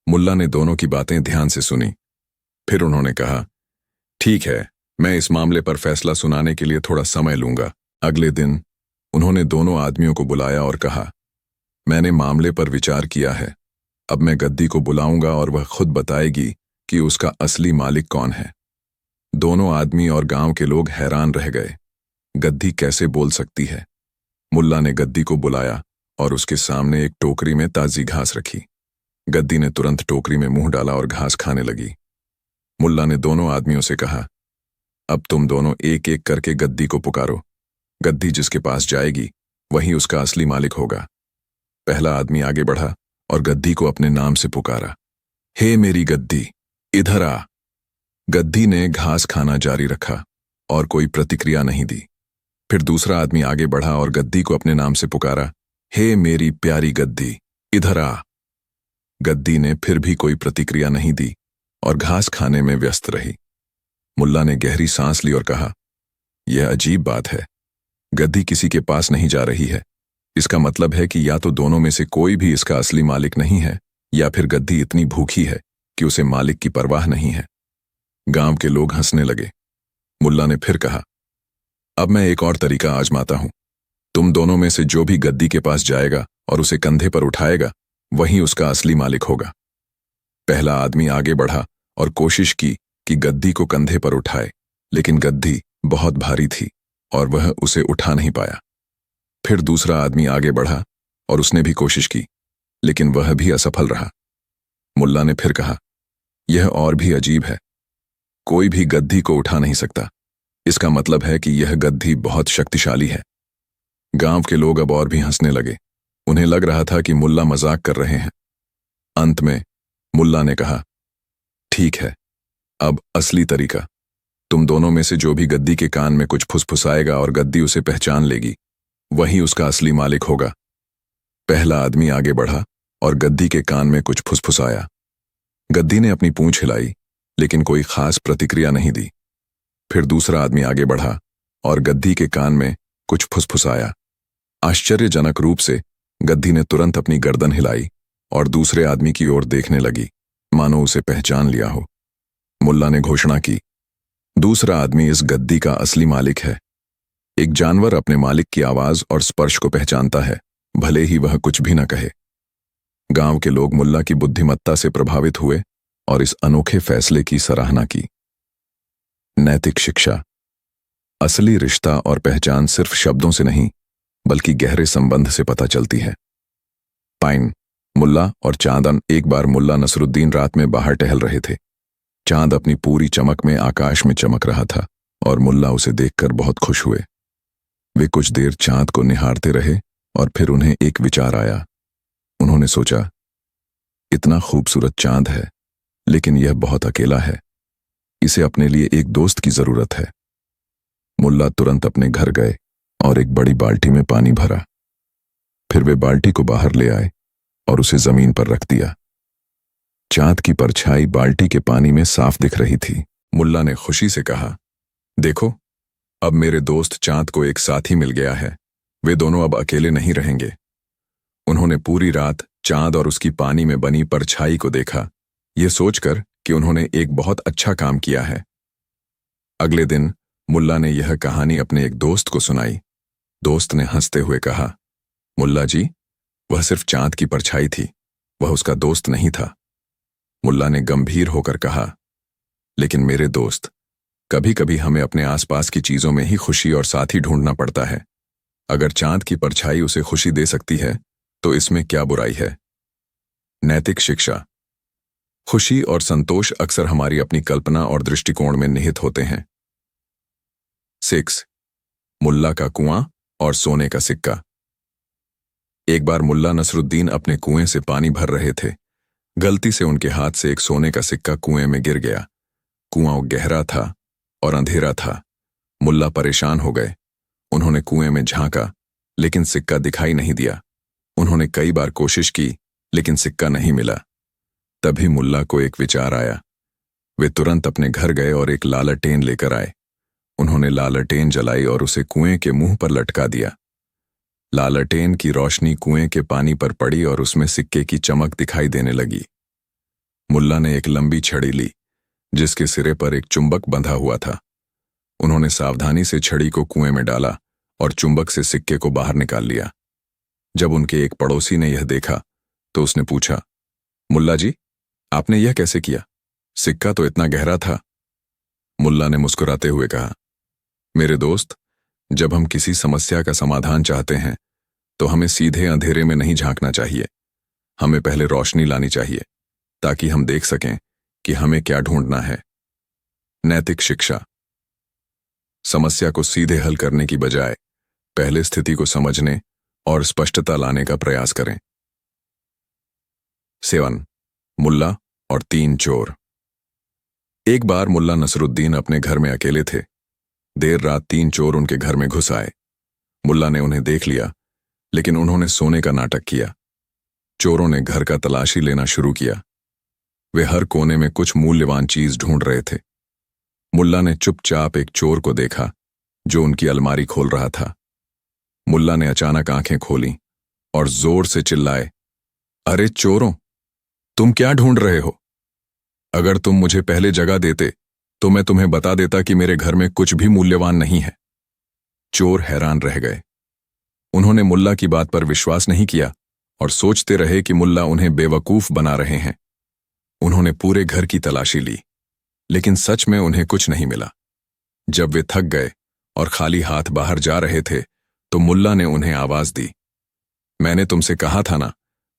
मुल्ला ने दोनों की बातें ध्यान से सुनी। फिर उन्होंने कहा, ठीक है, मैं इस मामले पर फैसला सुनाने के लिए थोड़ा समय लूंगा। अगले दिन उन्होंने दोनों आदमियों को बुलाया और कहा, मैंने मामले पर विचार किया है। अब मैं गद्दी को बुलाऊंगा और वह खुद बताएगी कि उसका असली मालिक कौन है। दोनों आदमी और गांव के लोग हैरान रह गए। गद्दी कैसे बोल सकती है? मुल्ला ने गद्दी को बुलाया और उसके सामने एक टोकरी में ताजी घास रखी। गद्दी ने तुरंत टोकरी में मुंह डाला और घास खाने लगी। मुल्ला ने दोनों आदमियों से कहा, अब तुम दोनों एक एक करके गद्दी को पुकारो। गद्दी जिसके पास जाएगी वही उसका असली मालिक होगा। पहला आदमी आगे बढ़ा और गद्दी को अपने नाम से पुकारा, हे मेरी गद्दी, इधर आ। गद्दी ने घास खाना जारी रखा और कोई प्रतिक्रिया नहीं दी। फिर दूसरा आदमी आगे बढ़ा और गद्दी को अपने नाम से पुकारा, हे मेरी प्यारी गद्दी, इधर आ। गद्दी ने फिर भी कोई प्रतिक्रिया नहीं दी और घास खाने में व्यस्त रही। मुल्ला ने गहरी सांस ली और कहा, यह अजीब बात है। गद्दी किसी के पास नहीं जा रही है। इसका मतलब है कि या तो दोनों में से कोई भी इसका असली मालिक नहीं है या फिर गद्दी इतनी भूखी है कि उसे मालिक की परवाह नहीं है। गांव के लोग हंसने लगे। मुल्ला ने फिर कहा, अब मैं एक और तरीका आजमाता हूं। तुम दोनों में से जो भी गद्दी के पास जाएगा और उसे कंधे पर उठाएगा वही उसका असली मालिक होगा। पहला आदमी आगे बढ़ा और कोशिश की कि गद्दी को कंधे पर उठाए, लेकिन गद्दी बहुत भारी थी और वह उसे उठा नहीं पाया। फिर दूसरा आदमी आगे बढ़ा और उसने भी कोशिश की, लेकिन वह भी असफल रहा। मुल्ला ने फिर कहा, यह और भी अजीब है। कोई भी गद्दी को उठा नहीं सकता। इसका मतलब है कि यह गद्दी बहुत शक्तिशाली है। गांव के लोग अब और भी हंसने लगे। उन्हें लग रहा था कि मुल्ला मजाक कर रहे हैं। अंत में मुल्ला ने कहा, ठीक है, अब असली तरीका। तुम दोनों में से जो भी गद्दी के कान में कुछ फुसफुसाएगा और गद्दी उसे पहचान लेगी, वही उसका असली मालिक होगा। पहला आदमी आगे बढ़ा और गद्दी के कान में कुछ फुसफुसाया। गद्दी ने अपनी पूंछ हिलाई, लेकिन कोई खास प्रतिक्रिया नहीं दी। फिर दूसरा आदमी आगे बढ़ा और गद्दी के कान में कुछ फुसफुसाया। आश्चर्यजनक रूप से गद्दी ने तुरंत अपनी गर्दन हिलाई और दूसरे आदमी की ओर देखने लगी, मानो उसे पहचान लिया हो। मुल्ला ने घोषणा की, दूसरा आदमी इस गद्दी का असली मालिक है। एक जानवर अपने मालिक की आवाज और स्पर्श को पहचानता है, भले ही वह कुछ भी न कहे। गांव के लोग मुल्ला की बुद्धिमत्ता से प्रभावित हुए और इस अनोखे फैसले की सराहना की। नैतिक शिक्षा। असली रिश्ता और पहचान सिर्फ शब्दों से नहीं, बल्कि गहरे संबंध से पता चलती है। पाइन, मुल्ला और चांदन। एक बार मुल्ला नसरुद्दीन रात में बाहर टहल रहे थे। चांद अपनी पूरी चमक में आकाश में चमक रहा था और मुल्ला उसे देखकर बहुत खुश हुए। वे कुछ देर चांद को निहारते रहे और फिर उन्हें एक विचार आया। उन्होंने सोचा, इतना खूबसूरत चांद है, लेकिन यह बहुत अकेला है। इसे अपने लिए एक दोस्त की जरूरत है। मुल्ला तुरंत अपने घर गए और एक बड़ी बाल्टी में पानी भरा। फिर वे बाल्टी को बाहर ले आए और उसे जमीन पर रख दिया। चांद की परछाई बाल्टी के पानी में साफ दिख रही थी। मुल्ला ने खुशी से कहा, देखो, अब मेरे दोस्त चांद को एक साथी मिल गया है। वे दोनों अब अकेले नहीं रहेंगे। उन्होंने पूरी रात चांद और उसकी पानी में बनी परछाई को देखा, यह सोचकर कि उन्होंने एक बहुत अच्छा काम किया है। अगले दिन मुल्ला ने यह कहानी अपने एक दोस्त को सुनाई। दोस्त ने हंसते हुए कहा, मुल्ला जी, वह सिर्फ चांद की परछाई थी, वह उसका दोस्त नहीं था। मुल्ला ने गंभीर होकर कहा, लेकिन मेरे दोस्त, कभी कभी हमें अपने आसपास की चीजों में ही खुशी और साथी ढूंढना पड़ता है। अगर चांद की परछाई उसे खुशी दे सकती है, तो इसमें क्या बुराई है। नैतिक शिक्षा। खुशी और संतोष अक्सर हमारी अपनी कल्पना और दृष्टिकोण में निहित होते हैं। 6. मुल्ला का कुआं और सोने का सिक्का। एक बार मुल्ला नसरुद्दीन अपने कुएं से पानी भर रहे थे। गलती से उनके हाथ से एक सोने का सिक्का कुएं में गिर गया। कुआं गहरा था और अंधेरा था। मुल्ला परेशान हो गए। उन्होंने कुएं में झांका, लेकिन सिक्का दिखाई नहीं दिया। उन्होंने कई बार कोशिश की, लेकिन सिक्का नहीं मिला। तभी मुल्ला को एक विचार आया। वे तुरंत अपने घर गए और एक लालटेन लेकर आए। उन्होंने लालटेन जलाई और उसे कुएं के मुंह पर लटका दिया। लालटेन की रोशनी कुएं के पानी पर पड़ी और उसमें सिक्के की चमक दिखाई देने लगी। मुल्ला ने एक लंबी छड़ी ली, जिसके सिरे पर एक चुंबक बंधा हुआ था। उन्होंने सावधानी से छड़ी को कुएं में डाला और चुंबक से सिक्के को बाहर निकाल लिया। जब उनके एक पड़ोसी ने यह देखा, तो उसने पूछा, मुल्ला जी, आपने यह कैसे किया? सिक्का तो इतना गहरा था। मुल्ला ने मुस्कुराते हुए कहा, मेरे दोस्त, जब हम किसी समस्या का समाधान चाहते हैं, तो हमें सीधे अंधेरे में नहीं झांकना चाहिए। हमें पहले रोशनी लानी चाहिए, ताकि हम देख सकें कि हमें क्या ढूंढना है। नैतिक शिक्षा। समस्या को सीधे हल करने की बजाय पहले स्थिति को समझने और स्पष्टता लाने का प्रयास करें। 7. मुल्ला और 3 चोर। एक बार मुल्ला नसरुद्दीन अपने घर में अकेले थे। देर रात 3 चोर उनके घर में घुस आए। मुल्ला ने उन्हें देख लिया, लेकिन उन्होंने सोने का नाटक किया। चोरों ने घर का तलाशी लेना शुरू किया। वे हर कोने में कुछ मूल्यवान चीज ढूंढ रहे थे। मुल्ला ने चुपचाप एक चोर को देखा, जो उनकी अलमारी खोल रहा था। मुल्ला ने अचानक आंखें खोलीं और जोर से चिल्लाए, अरे चोरों, तुम क्या ढूंढ रहे हो? अगर तुम मुझे पहले जगह देते, तो मैं तुम्हें बता देता कि मेरे घर में कुछ भी मूल्यवान नहीं है। चोर हैरान रह गए। उन्होंने मुल्ला की बात पर विश्वास नहीं किया और सोचते रहे कि मुल्ला उन्हें बेवकूफ बना रहे हैं। उन्होंने पूरे घर की तलाशी ली, लेकिन सच में उन्हें कुछ नहीं मिला। जब वे थक गए और खाली हाथ बाहर जा रहे थे, तो मुल्ला ने उन्हें आवाज दी, मैंने तुमसे कहा था ना,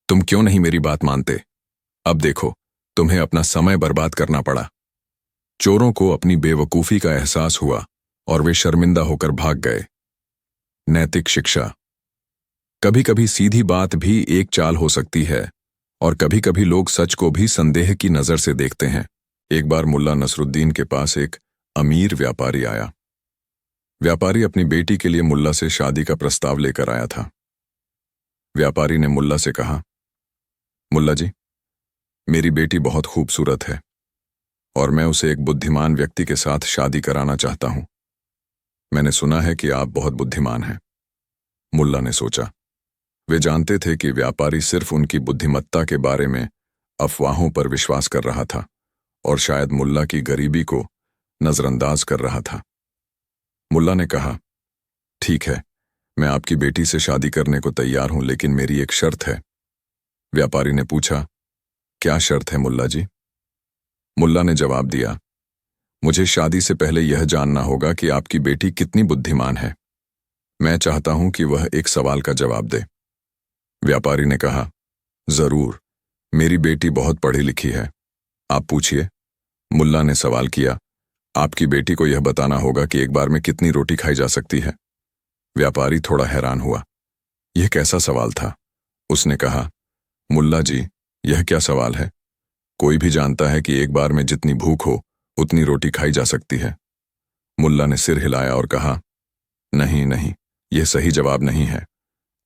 तुम क्यों नहीं मेरी बात मानते? अब देखो, तुम्हें अपना समय बर्बाद करना पड़ा। चोरों को अपनी बेवकूफी का एहसास हुआ और वे शर्मिंदा होकर भाग गए। नैतिक शिक्षा। कभी कभी सीधी बात भी एक चाल हो सकती है और कभी कभी लोग सच को भी संदेह की नजर से देखते हैं। एक बार मुल्ला नसरुद्दीन के पास एक अमीर व्यापारी आया। व्यापारी अपनी बेटी के लिए मुल्ला से शादी का प्रस्ताव लेकर आया था। व्यापारी ने मुल्ला से कहा, मुल्ला जी, मेरी बेटी बहुत खूबसूरत है और मैं उसे एक बुद्धिमान व्यक्ति के साथ शादी कराना चाहता हूं। मैंने सुना है कि आप बहुत बुद्धिमान हैं। मुल्ला ने सोचा, वे जानते थे कि व्यापारी सिर्फ उनकी बुद्धिमत्ता के बारे में अफवाहों पर विश्वास कर रहा था और शायद मुल्ला की गरीबी को नजरअंदाज कर रहा था। मुल्ला ने कहा, ठीक है, मैं आपकी बेटी से शादी करने को तैयार हूं, लेकिन मेरी एक शर्त है। व्यापारी ने पूछा, क्या शर्त है मुल्ला जी? मुल्ला ने जवाब दिया, मुझे शादी से पहले यह जानना होगा कि आपकी बेटी कितनी बुद्धिमान है। मैं चाहता हूं कि वह एक सवाल का जवाब दे। व्यापारी ने कहा, जरूर, मेरी बेटी बहुत पढ़ी लिखी है, आप पूछिए। मुल्ला ने सवाल किया, आपकी बेटी को यह बताना होगा कि एक बार में कितनी रोटी खाई जा सकती है। व्यापारी थोड़ा हैरान हुआ। यह कैसा सवाल था? उसने कहा, मुल्ला जी, यह क्या सवाल है? कोई भी जानता है कि एक बार में जितनी भूख हो उतनी रोटी खाई जा सकती है। मुल्ला ने सिर हिलाया और कहा, नहीं नहीं, यह सही जवाब नहीं है।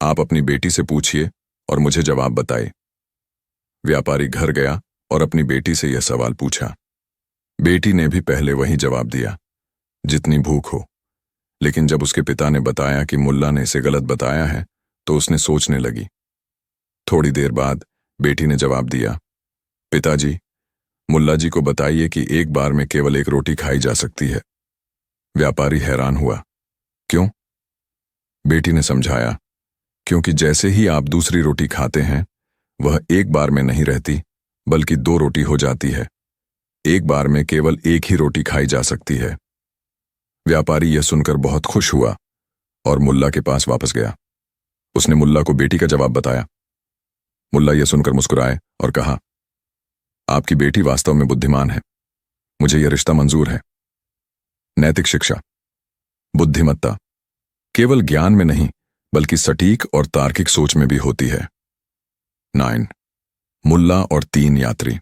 आप अपनी बेटी से पूछिए और मुझे जवाब बताए। व्यापारी घर गया और अपनी बेटी से यह सवाल पूछा। बेटी ने भी पहले वही जवाब दिया, जितनी भूख हो। लेकिन जब उसके पिता ने बताया कि मुल्ला ने इसे गलत बताया है तो उसने सोचने लगी। थोड़ी देर बाद बेटी ने जवाब दिया, पिताजी, मुल्ला जी को बताइए कि एक बार में केवल एक रोटी खाई जा सकती है। व्यापारी हैरान हुआ, क्यों? बेटी ने समझाया, क्योंकि जैसे ही आप दूसरी रोटी खाते हैं वह एक बार में नहीं रहती बल्कि 2 रोटी हो जाती है। एक बार में केवल एक ही रोटी खाई जा सकती है। व्यापारी यह सुनकर बहुत खुश हुआ और मुल्ला के पास वापस गया। उसने मुल्ला को बेटी का जवाब बताया। मुल्ला यह सुनकर मुस्कुराए और कहा, आपकी बेटी वास्तव में बुद्धिमान है, मुझे यह रिश्ता मंजूर है। नैतिक शिक्षा। बुद्धिमत्ता केवल ज्ञान में नहीं बल्कि सटीक और तार्किक सोच में भी होती है। 9. मुल्ला और 3 यात्री।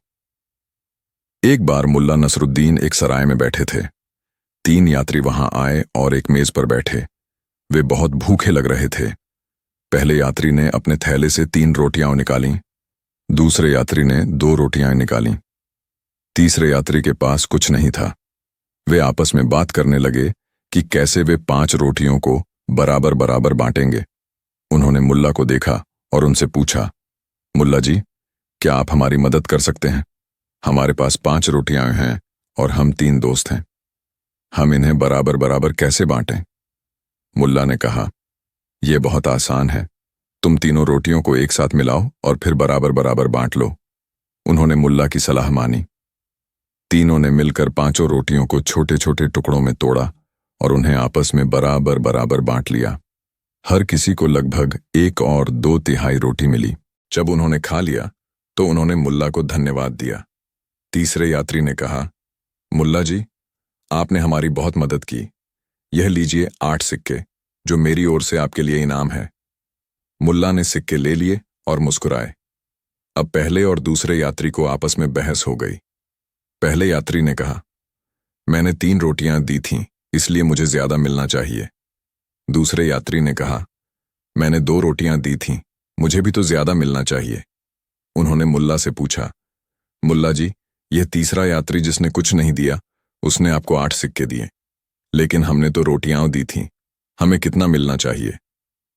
एक बार मुल्ला नसरुद्दीन एक सराय में बैठे थे। 3 यात्री वहां आए और एक मेज पर बैठे। वे बहुत भूखे लग रहे थे। पहले यात्री ने अपने थैले से 3 रोटियां निकाली, दूसरे यात्री ने 2 रोटियां निकाली, तीसरे यात्री के पास कुछ नहीं था। वे आपस में बात करने लगे कि कैसे वे 5 रोटियों को बराबर बराबर बांटेंगे। उन्होंने मुल्ला को देखा और उनसे पूछा, मुल्ला जी, क्या आप हमारी मदद कर सकते हैं? हमारे पास 5 रोटियां हैं और हम 3 दोस्त हैं। हम इन्हें बराबर बराबर कैसे बांटें? मुल्ला ने कहा, यह बहुत आसान है। तुम तीनों रोटियों को एक साथ मिलाओ और फिर बराबर बराबर बांट लो। उन्होंने मुल्ला की सलाह मानी। तीनों ने मिलकर 5 रोटियों को छोटे छोटे टुकड़ों में तोड़ा और उन्हें आपस में बराबर बराबर बांट लिया। हर किसी को लगभग 1 और 2/3 रोटी मिली। जब उन्होंने खा लिया तो उन्होंने मुल्ला को धन्यवाद दिया। तीसरे यात्री ने कहा, मुल्ला जी, आपने हमारी बहुत मदद की। यह लीजिए 8 सिक्के, जो मेरी ओर से आपके लिए इनाम है। मुल्ला ने सिक्के ले लिए और मुस्कुराए। अब पहले और दूसरे यात्री को आपस में बहस हो गई। पहले यात्री ने कहा, मैंने 3 रोटियां दी थीं, इसलिए मुझे ज्यादा मिलना चाहिए। दूसरे यात्री ने कहा, मैंने 2 रोटियां दी थीं, मुझे भी तो ज्यादा मिलना चाहिए। उन्होंने मुल्ला से पूछा, मुल्ला जी, यह तीसरा यात्री जिसने कुछ नहीं दिया, उसने आपको 8 सिक्के दिए, लेकिन हमने तो रोटियां दी थीं, हमें कितना मिलना चाहिए?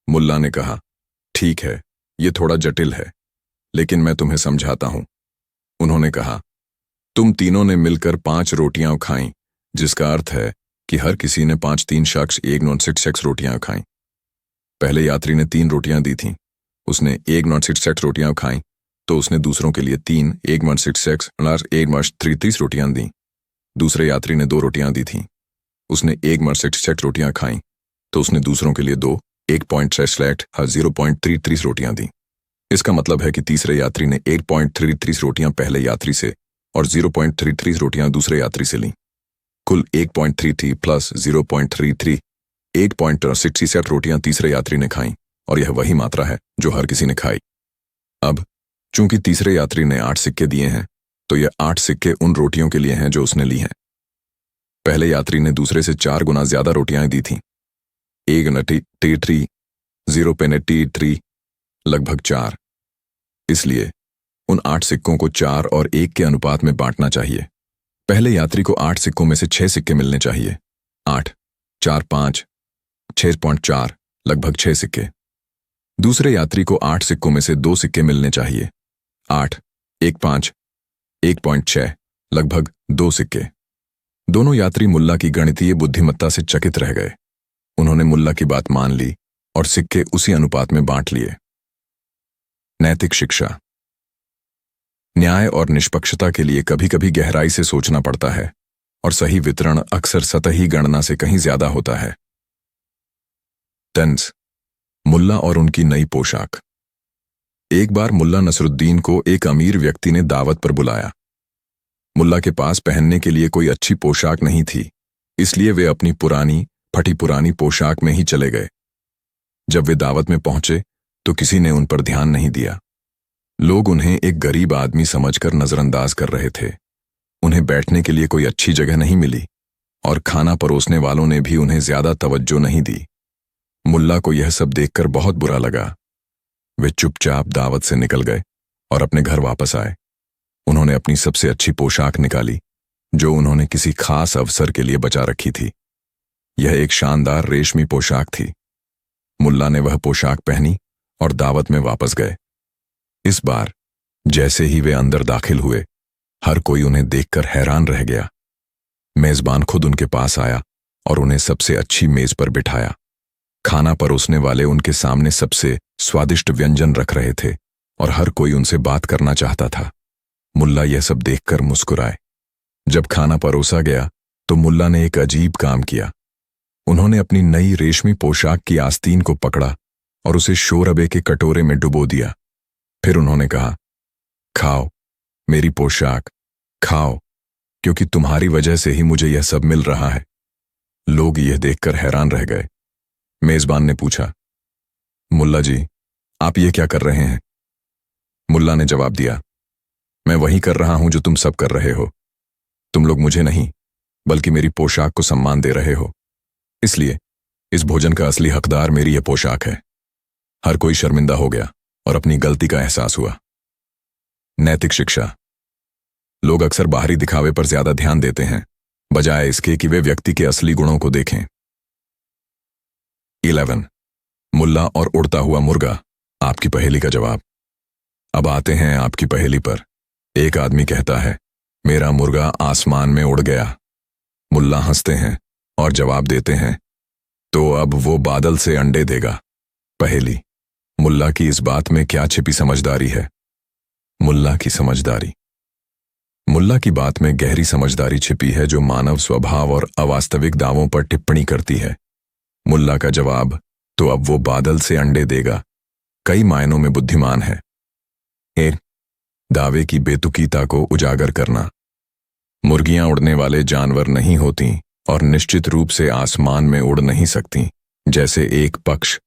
मुल्ला ने कहा, ठीक है, यह थोड़ा जटिल है, लेकिन मैं तुम्हें समझाता हूं। उन्होंने कहा, तुम तीनों ने मिलकर 5 रोटियां खाईं, जिसका अर्थ है कि हर किसी ने 5-3 शख्स 1/6 रोटियां खाईं। पहले यात्री ने 3 रोटियां दी थीं, उसने 1/6 रोटियां खाईं, तो उसने दूसरों के लिए 3 1/6 1/33 रोटियां दी। दूसरे यात्री ने 2 रोटियां दी थीं, उसने 1/6 रोटियां खाईं, तो उसने दूसरों के लिए 2 0.33 रोटियां दी। इसका मतलब है कि तीसरे यात्री ने 1.33 रोटियां पहले यात्री से और 0.33 रोटियां दूसरे यात्री से लीं। कुल 1.33 प्लस 0.33 8.67 रोटियां तीसरे यात्री ने खाईं और यह वही मात्रा है जो हर किसी ने खाई। अब चूंकि तीसरे यात्री ने 8 सिक्के दिए हैं, तो यह 8 सिक्के उन रोटियों के लिए हैं जो उसने ली हैं। पहले यात्री ने दूसरे से 4 गुना ज्यादा रोटियां दी थीं। 1 नटी टी ट्री 0 पेने टी ट्री लगभग 4। इसलिए उन 8 सिक्कों को 4 और 1 के अनुपात में बांटना चाहिए। पहले यात्री को 8 सिक्कों में से 6 सिक्के मिलने चाहिए। 8 4 5 6.4 लगभग 6 सिक्के। दूसरे यात्री को 8 सिक्कों में से 2 सिक्के मिलने चाहिए। 8 1 5 1.6 लगभग 2 सिक्के। दोनों यात्री मुल्ला की गणितीय बुद्धिमत्ता से चकित रह गए। उन्होंने मुल्ला की बात मान ली और सिक्के उसी अनुपात में बांट लिए। नैतिक शिक्षा। न्याय और निष्पक्षता के लिए कभी कभी गहराई से सोचना पड़ता है और सही वितरण अक्सर सतही गणना से कहीं ज्यादा होता है। तंज, मुल्ला और उनकी नई पोशाक। एक बार मुल्ला नसरुद्दीन को एक अमीर व्यक्ति ने दावत पर बुलाया। मुल्ला के पास पहनने के लिए कोई अच्छी पोशाक नहीं थी, इसलिए वे अपनी पुरानी फटी पुरानी पोशाक में ही चले गए। जब वे दावत में पहुंचे तो किसी ने उन पर ध्यान नहीं दिया। लोग उन्हें एक गरीब आदमी समझकर नजरअंदाज कर रहे थे। उन्हें बैठने के लिए कोई अच्छी जगह नहीं मिली और खाना परोसने वालों ने भी उन्हें ज्यादा तवज्जो नहीं दी। मुल्ला को यह सब देखकर बहुत बुरा लगा। वे चुपचाप दावत से निकल गए और अपने घर वापस आए। उन्होंने अपनी सबसे अच्छी पोशाक निकाली, जो उन्होंने किसी खास अवसर के लिए बचा रखी थी। यह एक शानदार रेशमी पोशाक थी। मुल्ला ने वह पोशाक पहनी और दावत में वापस गए। इस बार जैसे ही वे अंदर दाखिल हुए, हर कोई उन्हें देखकर हैरान रह गया। मेजबान खुद उनके पास आया और उन्हें सबसे अच्छी मेज पर बिठाया। खाना परोसने वाले उनके सामने सबसे स्वादिष्ट व्यंजन रख रहे थे और हर कोई उनसे बात करना चाहता था। मुल्ला यह सब देखकर मुस्कुराए। जब खाना परोसा गया तो मुल्ला ने एक अजीब काम किया। उन्होंने अपनी नई रेशमी पोशाक की आस्तीन को पकड़ा और उसे शोरबे के कटोरे में डुबो दिया। फिर उन्होंने कहा, खाओ मेरी पोशाक, खाओ, क्योंकि तुम्हारी वजह से ही मुझे यह सब मिल रहा है। लोग यह देखकर हैरान रह गए। मेजबान ने पूछा, मुल्ला जी, आप ये क्या कर रहे हैं? मुल्ला ने जवाब दिया, मैं वही कर रहा हूं जो तुम सब कर रहे हो। तुम लोग मुझे नहीं, बल्कि मेरी पोशाक को सम्मान दे रहे हो। इसलिए इस भोजन का असली हकदार मेरी यह पोशाक है। हर कोई शर्मिंदा हो गया और अपनी गलती का एहसास हुआ। नैतिक शिक्षा। लोग अक्सर बाहरी दिखावे पर ज्यादा ध्यान देते हैं, बजाय इसके कि वे व्यक्ति के असली गुणों को देखें। 11 मुल्ला और उड़ता हुआ मुर्गा, आपकी पहेली का जवाब। अब आते हैं आपकी पहेली पर। एक आदमी कहता है, मेरा मुर्गा आसमान में उड़ गया। मुल्ला हंसते हैं और जवाब देते हैं, तो अब वो बादल से अंडे देगा। पहेली, मुल्ला की इस बात में क्या छिपी समझदारी है? मुल्ला की समझदारी। मुल्ला की बात में गहरी समझदारी छिपी है जो मानव स्वभाव और अवास्तविक दावों पर टिप्पणी करती है। मुल्ला का जवाब, तो अब वो बादल से अंडे देगा, कई मायनों में बुद्धिमान है। दावे की बेतुकीता को उजागर करना। मुर्गियां उड़ने वाले जानवर नहीं होती और निश्चित रूप से आसमान में उड़ नहीं सकती। जैसे एक पक्ष